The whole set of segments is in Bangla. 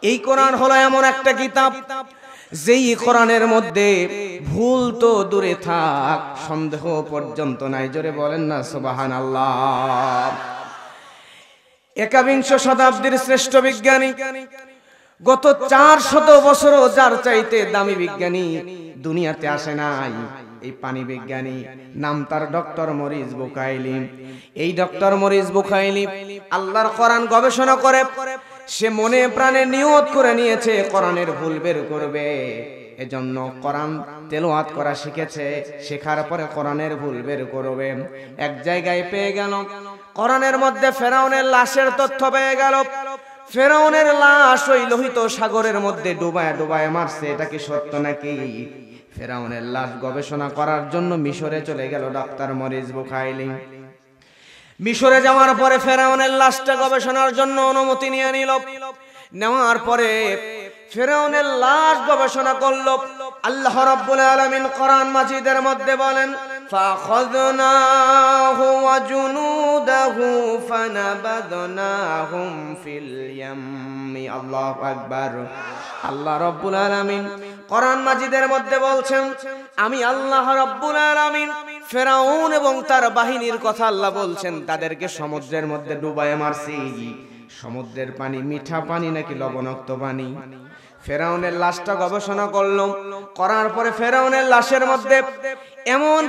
এই কোরআন হলো এমন একটা কিতাব যেই কোরআনের মধ্যে ভুল তো দূরে থাক, সন্দেহ পর্যন্ত নাই। জোরে বলেন না সুবহানাল্লাহ। একবিংশ শতাব্দীর শ্রেষ্ঠ বিজ্ঞানী, গত 400 বছরও যার চাইতে দামি বিজ্ঞানী দুনিয়াতে আসে নাই। এই পানি বিজ্ঞানী, নাম তার ডক্টর মরিস বুকাইলি। এই ডক্টর মরিস বুকাইলি আল্লাহর কোরআন গবেষণা করে সে মনে প্রাণে নিয়ত করে নিয়েছে কোরআনের ভুল বের করবে। এজন্য কোরআন তেলাওয়াত করা শিখেছে, শেখার পরে কোরআনের ভুল বের করবে। এক জায়গায় পেয়ে গেল কোরআনের মধ্যে ফেরাউনের লাশের তথ্য পেয়ে গেল। ফেরাউনের লাশ ওই লোহিত সাগরের মধ্যে ডুবায় ডুবায় মারছে। এটা কি সত্য নাকি? ফেরাউনের লাশ গবেষণা করার জন্য মিশরে চলে গেল ডক্টর মরিস বুকাইলি। মিশরে যাওয়ার পরে ফেরাউনের লাশটা গবেষণার জন্য অনুমতি নিয়ে নিল। নেওয়ার পরে ফেরাউনের লাশ গবেষণা করলো। আল্লাহ রাব্বুল আলামিন কোরআন মাজিদের মধ্যে বলেন, ফাখাযনাহু ওয়া জুনুদাহু ফানাবাদনাহুম ফিল ইয়াম্মি। আল্লাহু আকবার। আল্লাহ রাব্বুল আলামিন কোরআন মাজিদের মধ্যে বলছেন, আমি আল্লাহ রাব্বুল আলামিন ফেরাউন এবং তার বাহিনীর কথা আল্লাহ বলছেন, তাদেরকে সমুদ্রের মধ্যে ডুবায় মারছি। সমুদ্রের পানি মিঠা পানি নাকি লবণাক্ত পানি? ফেরাউনের লাশটা গবেষণা করলো। করার পরে ফেরাউনের লাশের মধ্যে এমন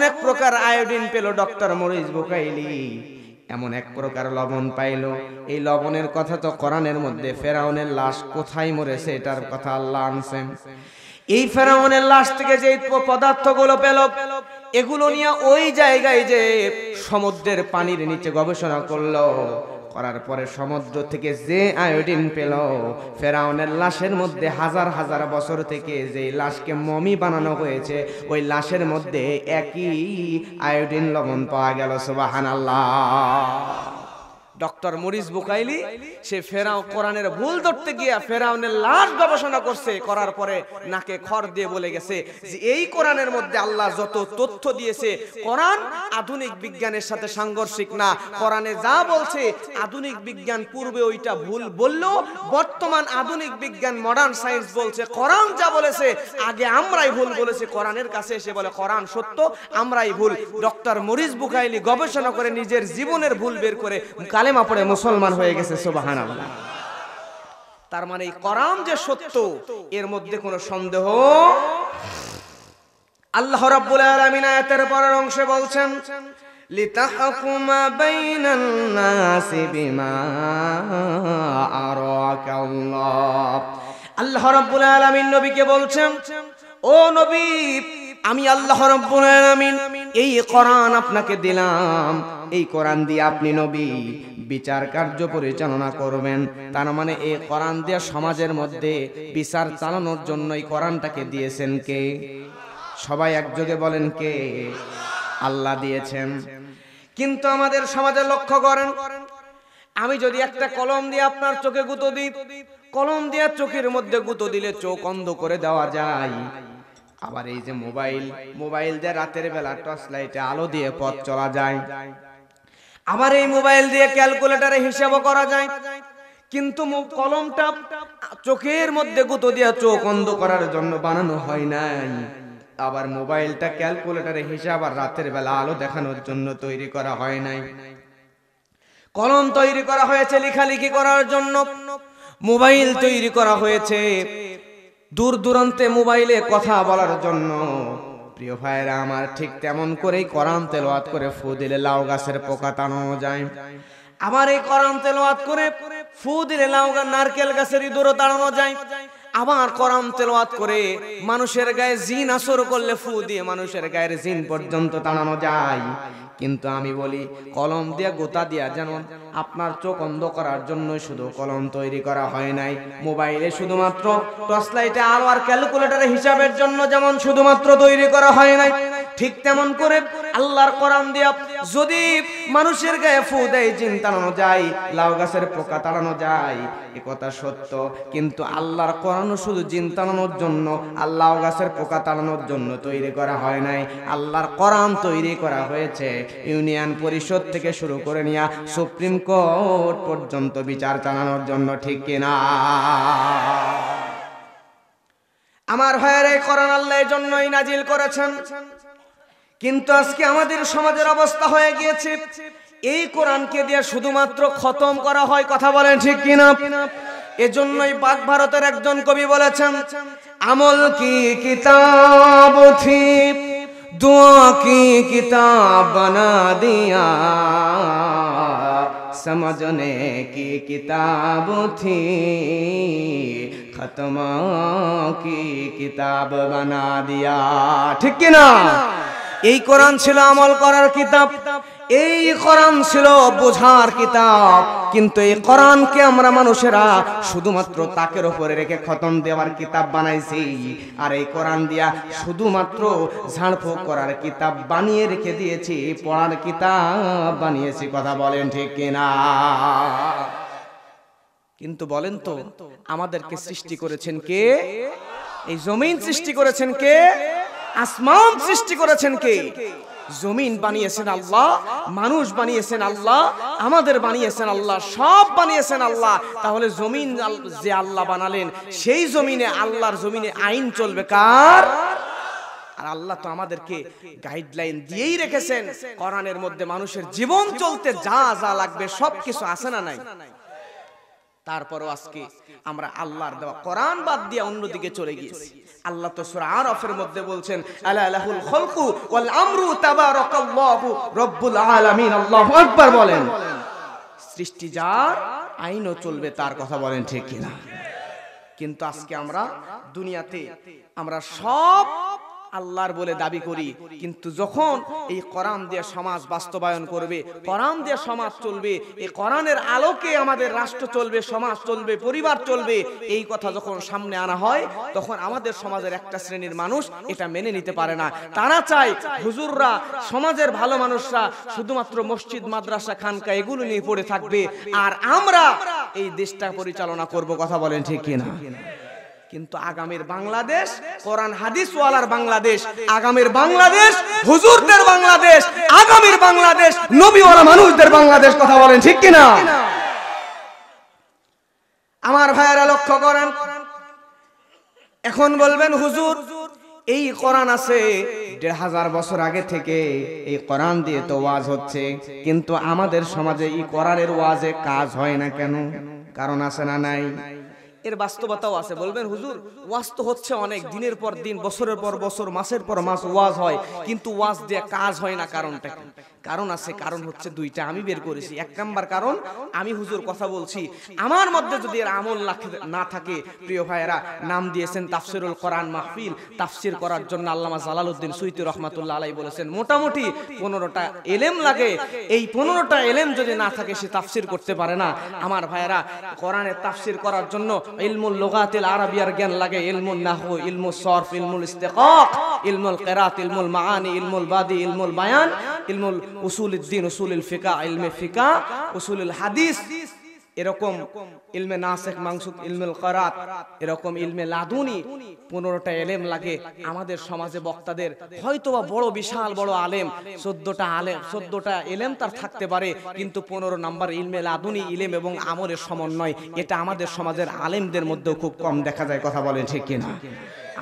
এক প্রকার আয়োডিন পেল ডক্টর মরিস বুকাইলি, এমন এক প্রকার লবণ পাইল। এই লবণের কথা তো কোরআনের মধ্যে ফেরাউনের লাশ কোথায় মরেছে এটার কথা আল্লাহ আনছেন। এই ফেরাউনের লাশ থেকে যে পদার্থগুলো পেল, এগুলো নিয়ে ওই জায়গায় যে সমুদ্রের পানির নিচে গবেষণা করলো। করার পরে সমুদ্র থেকে যে আয়োডিন পেল, ফেরাউনের লাশের মধ্যে হাজার হাজার বছর থেকে যে লাশকে মমি বানানো হয়েছে, ওই লাশের মধ্যে একই আয়োডিন লবণ পাওয়া গেল। সুবহানাল্লাহ। ডক্টর মরিস বুকাইলি সে কোরআনের ভুল ধরতে গিয়া ফেরাউনের লাশ গবেষণা করছে। করার পরে নাকে খড় দিয়ে বলে গেছে যে এই কোরআনের মধ্যে আল্লাহ যত তথ্য দিয়েছে, কোরআন আধুনিক বিজ্ঞানের সাথে সাংঘর্ষিক না। কোরআনে যা বলছে আধুনিক বিজ্ঞান পূর্বে ওইটা ভুল বললেও বর্তমান আধুনিক বিজ্ঞান মডার্ন সায়েন্স বলছে কোরআন যা বলেছে আগে আমরাই ভুল বলেছি। কোরআনের কাছে এসে বলে কোরআন সত্য, আমরাই ভুল। ডক্টর মরিস বুকাইলি গবেষণা করে নিজের জীবনের ভুল বের করে কালেমা পড়ে মুসলমান হয়ে গেছে। সুবহানাল্লাহ। তার মানে এই কোরআন যে সত্য এর মধ্যে কোনো সন্দেহ। আল্লাহ রাব্বুল আলামিন আয়াতের পরের অংশে বলছেন, লিতাহকুমা বাইনান নাসি বিমা আরাকাল্লাহ। আল্লাহ রাব্বুল আলামিন নবীকে বলছেন, ও নবী, আমি আল্লাহ রাব্বুল আলামিন এই কোরআন আপনাকে দিলাম। এই কোরআন দিয়ে আপনি নবী বিচার কার্য পরিচালনা করবেন। তার মানে এই কোরআন দিয়ে সমাজের মধ্যে বিচার চালানোর জন্য এই কোরআনটাকে দিয়েছেন কে? সবাই একযোগে বলেন কে? আল্লাহ দিয়েছেন। কিন্তু আমাদের সমাজে লক্ষ্য করেন, আমি যদি একটা কলম দিয়ে আপনার চোখে গুঁতো দিই, কলম দিয়ে চোখের মধ্যে গুঁতো দিলে চোখ অন্ধ করে দেওয়া যায়। আবার এই যে মোবাইল দিয়ে রাতের বেলা টর্চ লাইটে আলো দিয়ে পথ চলা যায়। আবার এই মোবাইল দিয়ে ক্যালকুলেটরে হিসাবও করা যায়। কিন্তু কলমটা চোখের মধ্যে গুঁতো দিয়ে চোখ অন্ধ করার জন্য বানানো হয় নাই। আবার মোবাইলটা ক্যালকুলেটরে হিসাব আর রাতের বেলা আলো দেখানোর জন্য তৈরি করা হয় নাই। কলম তৈরি করা হয়েছে লেখালেখি করার জন্য, মোবাইল তৈরি করা হয়েছে দূর দূরান্তে মোবাইলে কথা বলার জন্য। প্রিয় ভাইরা আমার, ঠিক তেমন করেই কোরআন তেলাওয়াত করে ফু দিলে লাউ গাছের পোকা তাড়ানো যায়। আবার এই কোরআন তেলাওয়াত করে ফু দিলে নারকেল গাছের ইঁদুরও তাড়ানো যায়। আবার কোরআন তেলাওয়াত করে মানুষের গায়ে জিন আসর করলে ফু দিয়ে মানুষের গায়ের জিন পর্যন্ত তাড়ানো যায়। কিন্তু আমি বলি, কলম দিয়ে গোতা দিয়া যেমন আপনার চোখ অন্ধ করার জন্য শুধু কলম তৈরি করা হয় নাই, মোবাইলে শুধুমাত্র টর্চ লাইটে আলো আর ক্যালকুলেটরে হিসাবের জন্য যেমন শুধুমাত্র তৈরি করা হয় নাই, ঠিক তেমন করে আল্লাহর কোরআন দিয়া যদি মানুষের গায়ে ফু দেয় জিন তাড়ানো যায়, লাউ গাছের পোকা তাড়ানো যায়, এ কথা সত্য। কিন্তু আল্লাহর কোরআন শুধু জিন তাড়ানোর জন্য, আল্লাহ গাছের পোকা তাড়ানোর জন্য তৈরি করা হয় নাই। আল্লাহর কোরআন তৈরি করা হয়েছে ইউনিয়ন পরিষদ থেকে শুরু করে নিয়ে সুপ্রিম কোর্ট পর্যন্ত বিচার চালানোর জন্য, ঠিক কিনা? আমার ভাইয়ের এই কোরআন আল্লাহ এর জন্যই নাজিল করেছেন। কিন্তু আজকে আমাদের সমাজের অবস্থা হয়ে গিয়েছে এই কোরআনকে দিয়ে শুধুমাত্র খতম করা হয়, কথা বলেন ঠিক কিনা? এজন্যই পাক ভারতের একজন কবি বলেছেন, আমল কি কিতাব থি दुआ की किताब बना दिया, समझने की किताब थी खत्म की किताब बना दिया, ঠিক কি না? এই কোরআন ছিল আমল করার কিতাব, এই কোরআন ছিল বোঝার কিতাব। কিন্তু এই কোরআনকে আমরা মানুষেরা শুধুমাত্র তাকের উপরে রেখে খতম দেওয়ার কিতাব বানাইছি, আর এই কোরআন দিয়া শুধুমাত্র ঝাড়ফুঁক করার কিতাব বানিয়ে রেখে দিয়েছি, পড়ার কিতাব বানিয়েছি, কথা বলেন ঠিক কিনা? কিন্তু বলেন তো, আমাদেরকে সৃষ্টি করেছেন কে? এই জমিন সৃষ্টি করেছেন কে? আসমান সৃষ্টি করেছেন কে? জমিন বানিয়েছেন আল্লাহ, মানুষ বানিয়েছেন আল্লাহ, আমাদের বানিয়েছেন আল্লাহ, সব বানিয়েছেন আল্লাহ। তাহলে জমিন যে আল্লাহ বানালেন, সেই জমিনে, আল্লাহর জমিনে আইন চলবে কার? আর আল্লাহ তো আমাদেরকে গাইডলাইন দিয়েই রেখেছেন। কোরআনের মধ্যে মানুষের জীবন চলতে যা যা লাগবে সবকিছু আছে না নাই? তারপরও আজকে আমরা আল্লাহর দেওয়া কোরআন বাদ দিয়ে অন্যদিকে চলে গিয়েছি। আল্লাহ তো সূরা আরাফের মধ্যে বলছেন, আলা লাহুল খালকু ওয়াল আমরু তাবারাকাল্লাহু রব্বুল আলামিন, আল্লাহু আকবার বলেন। সৃষ্টি যার, আইনও চলবে তার, কথা বলেন ঠিক কিনা? কিন্তু আজকে আমরা দুনিয়াতে আমরা সব আল্লাহর বলে দাবি করি, কিন্তু যখন এই কোরআন দিয়ে সমাজ বাস্তবায়ন করবে, কোরআন দিয়ে সমাজ চলবে, এই কোরআনের আলোকে আমাদের রাষ্ট্র চলবে, সমাজ চলবে, পরিবার চলবে, এই কথা যখন সামনে আনা হয়, তখন আমাদের সমাজের একটা শ্রেণীর মানুষ এটা মেনে নিতে পারে না। তারা চায় হুজুররা, সমাজের ভালো মানুষরা শুধুমাত্র মসজিদ, মাদ্রাসা, খানকা এগুলো নিয়ে পড়ে থাকবে, আর আমরা এই দেশটা পরিচালনা করব, কথা বলেন ঠিক কিনা? কিন্তু আগামীর বাংলাদেশ কোরআন হাদিস ওয়ালার বাংলাদেশ, আগামীর বাংলাদেশ হুজুরদের বাংলাদেশ, আগামীর বাংলাদেশ নবীওয়ালা মানুষদের বাংলাদেশ, কথা বলেন ঠিক কিনা? আমার ভাইয়েরা লক্ষ্য করেন, এখন বলবেন হুজুর এই কোরআন আছে ১৫০০ বছর আগে থেকে, এই কোরআন দিয়ে তো ওয়াজ হচ্ছে, কিন্তু আমাদের সমাজে এই কোরআনের ওয়াজে কাজ হয় না কেন? কারণ আছে না নাই? এর বাস্তবতাও আছে। বলবেন হুজুর ওয়াজ তো হচ্ছে অনেক, দিনের পর দিন, বছরের পর বছর, মাসের পর মাস ওয়াজ হয়, কিন্তু ওয়াজ দিয়ে কাজ হয় না, কারণটা কি? কারণ আছে, কারণ হচ্ছে দুইটা, আমি বের করেছি। এক নাম্বার কারণ, আমি হুজুর কথা বলছি, আমার মধ্যে যদি এর আমল না থাকে, প্রিয় ভাইয়েরা, নাম দিয়েছেন তাফসিরুল কোরআন মাহফিল, তাফসির করার জন্য আল্লামা জালালউদ্দিন সুয়ুতী রহমাতুল্লাহ আলাইহি বলেছেন মোটামুটি 15টা এলেম লাগে। এই 15টা এলেম যদি না থাকে, সে তাফসির করতে পারে না। আমার ভাইয়েরা, কোরআনের তাফসির করার জন্য ইলমুল লুগাতিল আরাবিয়ার জ্ঞান লাগে, ইলমুল নাহউ, ইলমুল সরফ, ইলমুল ইস্তিকাক, ইলমুল কিরাত, ইলমুল মাআনি, ইলমুল বাদি, ইলমুল বায়ান, ইলমুল উসুলুদ্দিন, উসুলুল ফিকহ, ইলমে ফিকহ, উসুলুল হাদিস, এরকম ইলমে নাসিখ মানসুখ, ইলমুল কিরাত, এরকম ইলমে লাদুনি, 15টা এলেম লাগে। আমাদের সমাজে বক্তাদের হয়তোবা বড় বিশাল বড় আলেম, 14টা এলেম তার থাকতে পারে, কিন্তু 15 নাম্বার ইলমে লাদুনি, ইলম এবং আমলের সমন্বয়, এটা আমাদের সমাজের আলেমদের মধ্যেও খুব কম দেখা যায়, কথা বলেন ঠিক কিনা?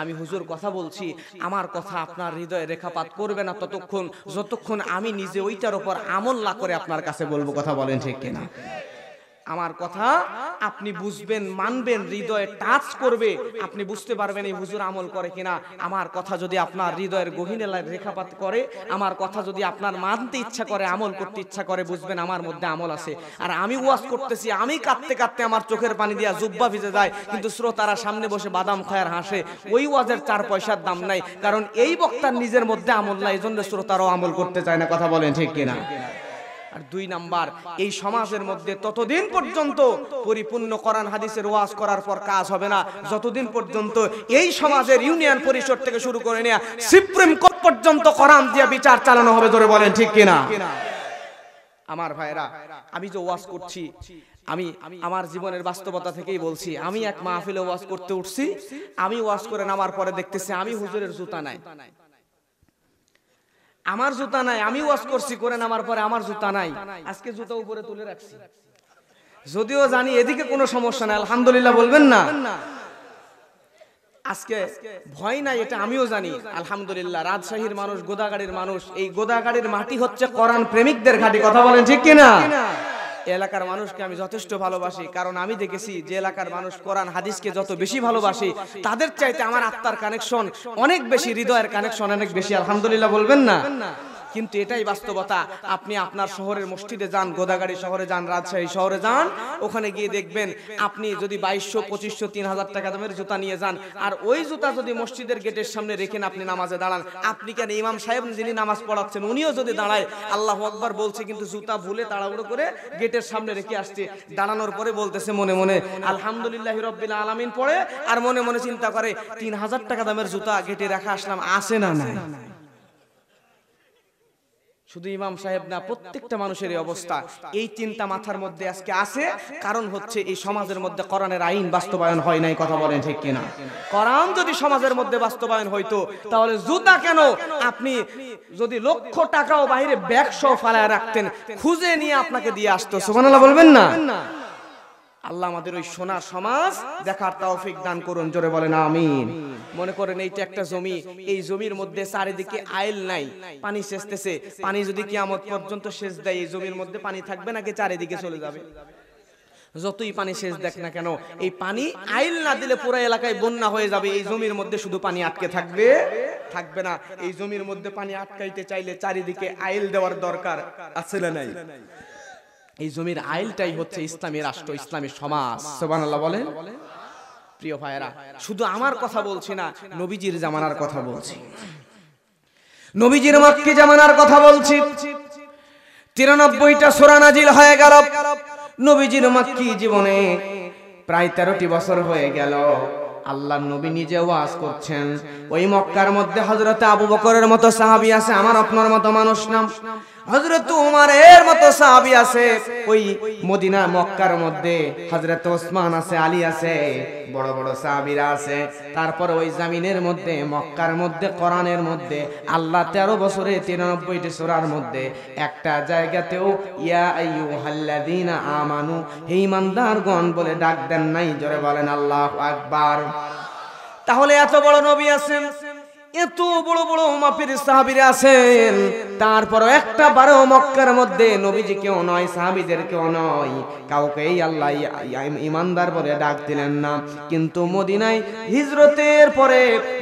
আমি হুজুর কথা বলছি, আমার কথা আপনার হৃদয়ে রেখাপাত করবে না ততক্ষণ যতক্ষণ আমি নিজে ওইটার উপর আমল না করে আপনার কাছে বলবো, কথা বলেন ঠিক কিনা? আমার কথা আপনি বুঝবেন, মানবেন, হৃদয়ে টাচ করবে, আপনি বুঝতে পারবেন এই হুজুর আমল করে কিনা। আমার কথা যদি আপনার হৃদয়ের গভীরে রেখাপাত করে, আমার কথা যদি আপনার মানতে ইচ্ছা করে, আমল করতে ইচ্ছা করে, বুঝবেন আমার মধ্যে আমল আছে। আর আমি ওয়াজ করতেছি, আমি কাঁদতে কাঁদতে আমার চোখের পানি দিয়া জুব্বা ভিজে যায়, কিন্তু শ্রোতারা সামনে বসে বাদাম খায় আর হাসে, ওই ওয়াজের 4 পয়সার দাম নাই, কারণ এই বক্তার নিজের মধ্যে আমল নাই, এজন্য শ্রোতারাও আমল করতে চায় না, কথা বলেন ঠিক কিনা? আর 2 নাম্বার, এই সমাজের মধ্যে ততদিন পর্যন্ত পরিপূর্ণ কোরআন হাদিসের ওয়াজ করার পর কাজ হবে না, যতদিন পর্যন্ত এই সমাজের ইউনিয়ন পরিষদ থেকে শুরু করে নিয়ে সুপ্রিম কোর্ট পর্যন্ত কোরআন দিয়ে বিচার চালানো হবে, ধরে বলেন ঠিক কিনা? আমার ভাইরা, আমি যে ওয়াজ করছি, আমি আমার জীবনের বাস্তবতা থেকেই বলছি। আমি এক মাহফিলে ওয়াজ করতে উঠছি, আমি ওয়াজ করে নামার পরে দেখতেছি আমি হুজুরের জুতা নাই, আমার জুতা নাই। আমি ওয়াজ করছি করে নামার পরে আমার জুতা নাই। আজকে জুতা উপরে তুলে রাখছি, যদিও জানি এদিকে কোনো সমস্যা নাই, আলহামদুলিল্লাহ বলবেন না? আজকে ভয় নাই, এটা আমিও জানি, আলহামদুলিল্লাহ। রাজশাহীর মানুষ, গোদাগাড়ির মানুষ, এই গোদাগাড়ির মাটি হচ্ছে কোরআন প্রেমিকদের ঘাঁটি, কথা বলেন ঠিক কিনা? এলাকার মানুষকে আমি যথেষ্ট ভালোবাসি, কারণ আমি দেখেছি যে এলাকার মানুষ কোরআন হাদিসকে যত বেশি ভালোবাসি, তাদের চাইতে আমার আত্মার কানেকশন অনেক বেশি, হৃদয়ের কানেকশন অনেক বেশি, আলহামদুলিল্লাহ বলবেন না? কিন্তু এটাই বাস্তবতা। আপনি আপনার শহরের মসজিদে যান, গোদাগাড়ি শহরে যান, রাজশাহী শহরে যান, ওখানে গিয়ে দেখবেন আপনি যদি 2200, 2500, 3000 টাকা দামের জুতা নিয়ে যান, আর ওই জুতা যদি মসজিদের গেটের সামনে রেখেন, আপনি নামাজে দাঁড়ান, আপনি কেন ইমাম সাহেব যিনি নামাজ পড়াচ্ছেন উনিও যদি দাঁড়ায় আল্লাহু আকবার বলছে, কিন্তু জুতা ভুলে তাড়াহুড়ো করে গেটের সামনে রেখে আসছে, দাঁড়ানোর পরে বলতেছে মনে মনে আলহামদুলিল্লাহি রাব্বিল আলামিন পড়ে, আর মনে মনে চিন্তা করে 3000 টাকা দামের জুতা গেটে রাখা আসলাম, আসে না নাই? শুধু ইমাম সাহেব না, প্রত্যেকটা মানুষের এই অবস্থা। এই চিন্তা মাথার মধ্যে আজকে আছে, কারণ হচ্ছে এই সমাজের মধ্যে কোরআনের আইন বাস্তবায়ন হয় নাই, কথা বলেন ঠিক কিনা? কোরআন যদি সমাজের মধ্যে বাস্তবায়ন হইতো, তাহলে জুতা কেন আপনি যদি লক্ষ টাকাও বাইরে ব্যাগ সহ ফালায় রাখতেন, খুঁজে নিয়ে আপনাকে দিয়ে আসতো। সুবহানাল্লাহ বলবেন না? আল্লাহ আমাদের ওই সোনার সমাজ দেখার তৌফিক দান করুন, জোরে বলেন আমিন। মনে করেন এইটা একটা জমি, এই জমির মধ্যে চারিদিকে আইল নাই, পানি সেচতেছে, পানি যদি কিয়ামত পর্যন্ত সেচ দেয়, এই জমির মধ্যে পানি থাকবে নাকি চারিদিকে চলে যাবে? যতই পানি সেচ দেখ না কেন, এই পানি আইল না দিলে পুরো এলাকায় বন্যা হয়ে যাবে। এই জমির মধ্যে শুধু পানি আটকে থাকবে, থাকবে না। এই জমির মধ্যে পানি আটকাইতে চাইলে চারিদিকে আইল দেওয়ার দরকার আছে না নাই? এই জমির আইলটাই হচ্ছে ইসলামী রাষ্ট্র, ইসলামী সমাজ। সুবহানাল্লাহ বলেন। প্রিয় ভাইয়েরা, শুধু আমার কথা বলছি না, নবীজির জামানার কথা বলছি, নবীজির মক্কি জামানার কথা বলছি। 93টা সূরা নাজিল হয়ে গেল নবীজির মক্কি জীবনে, প্রায় 13টি বছর হয়ে গেল। আল্লাহর নবী নিজে ওয়াজ করছেন। ওই মক্কার মধ্যে হযরত আবু বকরের মতো সাহাবী আছে, আমার আপনার মতো মানুষ না। হযরত উমরের মতো সাহাবী আছে। ওই মদিনা মক্কার মধ্যে হযরত ওসমান আছে, আলী আছে, বড় বড় সাহাবীরা আছে। তারপর ওই জমিনের মধ্যে, মক্কার মধ্যে, কোরআনের মধ্যে আল্লাহ 13 বছরে 93টি সূরার মধ্যে একটা জায়গাতেও ইয়া আইয়ুহাল্লাযীনা আমানু, হে ঈমানদারগণ বলে ডাক দেন নাই। জোরে বলেন আল্লাহু আকবার। তাহলে এত বড় নবী আছেন, এত বড় বড় মাপের সাহাবীরা আছেন, তারপরও একটা বারো মক্কার মধ্যে নবীজি কেউ নয়, সাহাবীদের কেউ নয়, কাউকেই আল্লাহ ঈমানদার বলে ডাক দিলেন না। কিন্তু মদিনায় হিজরতের পরে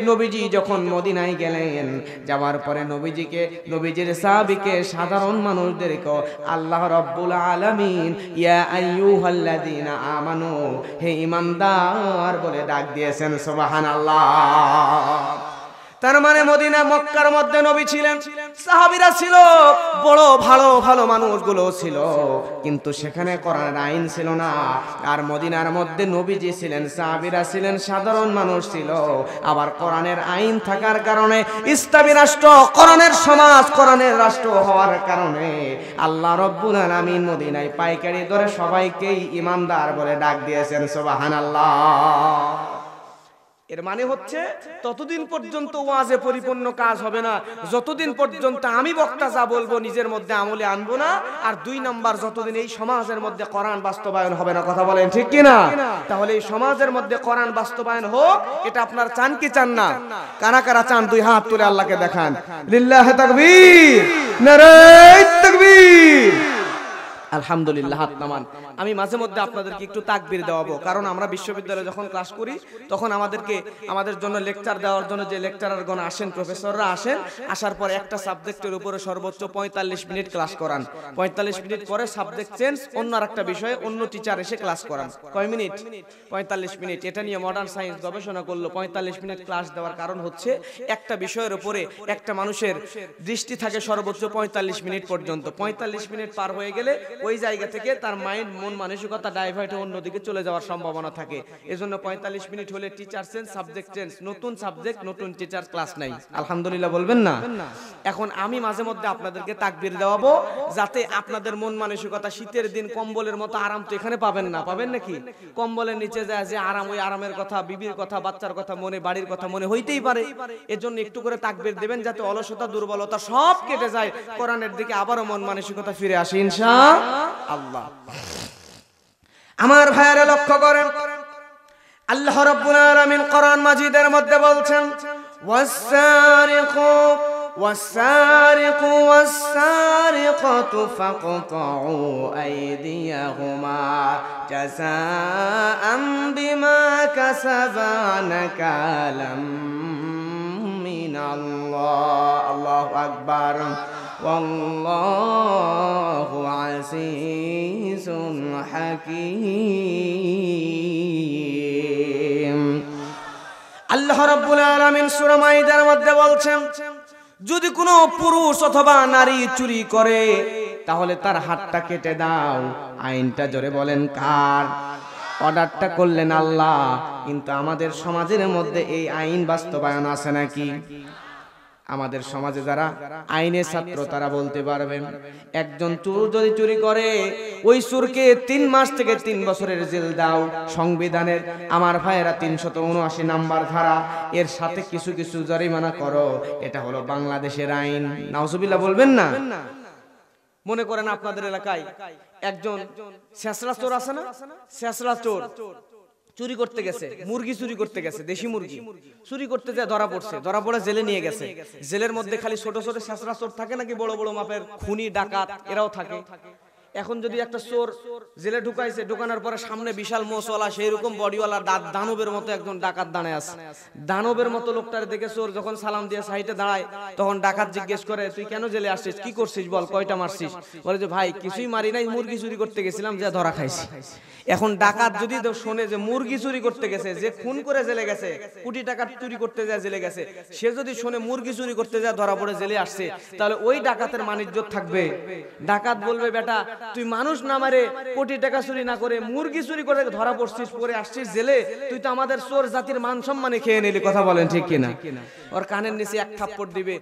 নবীজি যখন মদিনায় গেলেন, যাওয়ার পরে নবীজিকে, নবীজির সাহাবীকে, সাধারণ মানুষদেরকে আল্লাহ রাব্বুল আলামিন ইয়া আইয়ুহাল্লাযীনা আমানু, হে ঈমানদার বলে ডাক দিয়েছেন। সুবহানাল্লাহ। তার মানে মদিনা মক্কার মধ্যে নবী ছিলেন, সাহাবীরা ছিল, বড় ভালো ভালো মানুষগুলো ছিল, কিন্তু সেখানে কোরআনের আইন ছিল না। আর মদিনার মধ্যে নবীজি ছিলেন, সাহাবীরা ছিলেন, সাধারণ মানুষ ছিল। আবার কোরআনের আইন থাকার কারণে, ইসলামী রাষ্ট্র, কোরআনের সমাজ, কোরআনের রাষ্ট্র হওয়ার কারণে আল্লাহ রাব্বুল আলামিন মদিনায় পাইকারি দরে সবাইকেই ঈমানদার বলে ডাক দিয়েছেন। সুবহানাল্লাহ। এর মানে হচ্ছে ততদিন পর্যন্ত ওয়াজে পরিপূর্ণ কাজ হবে না যতদিন পর্যন্ত আমি বক্তা যা বলবো নিজের মধ্যে আমলে আনবো না। আর 2 নাম্বার, যতদিন এই সমাজের মধ্যে কোরআন বাস্তবায়ন হবে না। কথা বলেন ঠিক কিনা? তাহলে এই সমাজের মধ্যে কোরআন বাস্তবায়ন হোক, এটা আপনার চান কি চান না? কারা কারা চান 2 হাত তুলে আল্লাহকে দেখান। লিল্লাহি তাকবীর, নারায়ে তাকবীর। আলহামদুলিল্লাহ, হাত নামান। আমি মাঝে মধ্যে আপনাদেরকে একটু তাকবীর দেওয়াবো, কারণ আমরা বিশ্ববিদ্যালয়ে যখন ক্লাস করি তখন আমাদের জন্য লেকচার দেওয়ার জন্য যে লেকচারারগণ আসেন, প্রফেসররা আসেন, আসার পর একটা সাবজেক্টের উপরে সর্বোচ্চ 45 মিনিট ক্লাস করান। 45 মিনিট পরে সাবজেক্ট চেঞ্জ, অন্য আরেকটা বিষয়ে অন্য টিচার এসে ক্লাস করান। কয় মিনিট? 45 মিনিট। এটা নিয়ে মডার্ন সায়েন্স গবেষণা করলো 45 মিনিট ক্লাস দেওয়ার কারণ হচ্ছে একটা বিষয়ের উপরে একটা মানুষের দৃষ্টি থাকে সর্বোচ্চ 45 মিনিট পর্যন্ত। 45 মিনিট পার হয়ে গেলে ওই জায়গা থেকে তার মাইন্ড মন মানসিকতা ডাইভার্ট হয়ে অন্যদিকে চলে যাওয়ার সম্ভাবনা থাকে। এজন্য 45 মিনিট হলে টিচার চেঞ্জ, সাবজেক্ট চেঞ্জ, নতুন সাবজেক্ট, নতুন টিচার, ক্লাস নাই। আলহামদুলিল্লাহ বলবেন না? এখন আমি মাঝে মধ্যে আপনাদেরকে তাকবীর দেওয়াবো, যাতে আপনাদের মন মানসিকতা, শীতের দিন কম্বলের মতো আরাম তো এখানে পাবেন না, পাবেন নাকি? কম্বলের নিচে যায় যে আরাম, ওই আরামের কথা, বিবির কথা, বাচ্চার কথা মনে, বাড়ির কথা মনে হইতেই পারে। এজন্য একটু করে তাকবীর দেবেন, যাতে অলসতা, দুর্বলতা সব কেটে যায়, কোরআনের দিকে আবারও মন মানসিকতা ফিরে আসে ইনশাআল্লাহ। আমার ভাইয়েরা লক্ষ্য করেন, আল্লাহ রাব্বুল আলামিন কোরআন মাজিদের মধ্যে বলছেন, ওয়াস-সারিকু ওয়াস-সারিকাতু ফাকতাউ আইদিয়াহুমা জাযাআম বিমা কাসাবা নাকালাম মিনাল্লাহ। আল্লাহু আকবার। ওয়াল্লাহু আজিজুন হাকীম। আল্লাহ রাব্বুল আলামিন সূরা মাইদার মধ্যে বলছেন, যদি কোনো পুরুষ অথবা নারী চুরি করে তাহলে তার হাতটা কেটে দাও। আইনটা জোরে বলেন কার? অর্ডারটা করলেন আল্লাহ। কিন্তু আমাদের সমাজের মধ্যে এই আইন বাস্তবায়ন আছে নাকি? আমাদের সমাজে যারা আইনের ছাত্র তারা বলতে পারবেন, একজন চোর যদি চুরি করে ওই চোরকে 3 মাস থেকে 3 বছরের জেল দাও। সংবিধানের আমার ভাইয়েরা 379 নাম্বার ধারা, এর সাথে কিছু কিছু জরিমানা করো। এটা হলো বাংলাদেশের আইন। নাউজুবিল্লাহ বলবেন না? মনে করেন আপনাদের এলাকায় একজন শেষরা চোর আছে না, শেষরা চোর চুরি করতে গেছে, মুরগি চুরি করতে গেছে, দেশি মুরগি চুরি করতে যায়, ধরা পড়ছে, ধরা পড়ে জেলে নিয়ে গেছে। জেলের মধ্যে খালি ছোট ছোট শেষরা চোর থাকে নাকি বড় বড় মাপের খুনি ডাকাত এরাও থাকে? এখন যদি একটা চোর জেলে ঢুকাইছে, ঢুকানোর পরে সামনে বিশাল মোচওয়ালা, সেই রকম বডিওয়ালা, দানবের মতো একজন ডাকাত দাঁড়ায় আছে। দানবের মতো লোকটার দেখে চোর যখন সালাম দিয়ে সাইডে দাঁড়ায়, তখন ডাকাত জিজ্ঞেস করে, তুই কেন জেলে আসছিস, কি করছিস বল, কয়টা মারছিস? বলে যে ভাই কিছুই মারি নাই, মুরগি চুরি করতে গেছিলাম, যা ধরা খাইছি। এখন ডাকাত যদি শোনে যে মুরগি চুরি করতে গেছে, যে খুন করে জেলে গেছে, কোটি টাকা চুরি করতে যায় জেলে গেছে, সে যদি শোনে মুরগি চুরি করতে যায় ধরা পড়ে জেলে আসছে, তাহলে ওই ডাকাতের মানিজ্জত থাকবে? ডাকাত বলবে, বেটা তুই মানুষ না মারে, কোটি টাকা চুরি না করে মুরগি চুরি করে ধরা পড়ছিস, পরে আসছিস জেলে, তুই তো আমাদের চোর জাতির মান সম্মানে খেয়ে নিলি। কথা বলেন ঠিক কিনা? ওর কানের নিচে 1 থাপ্পড় দিবে।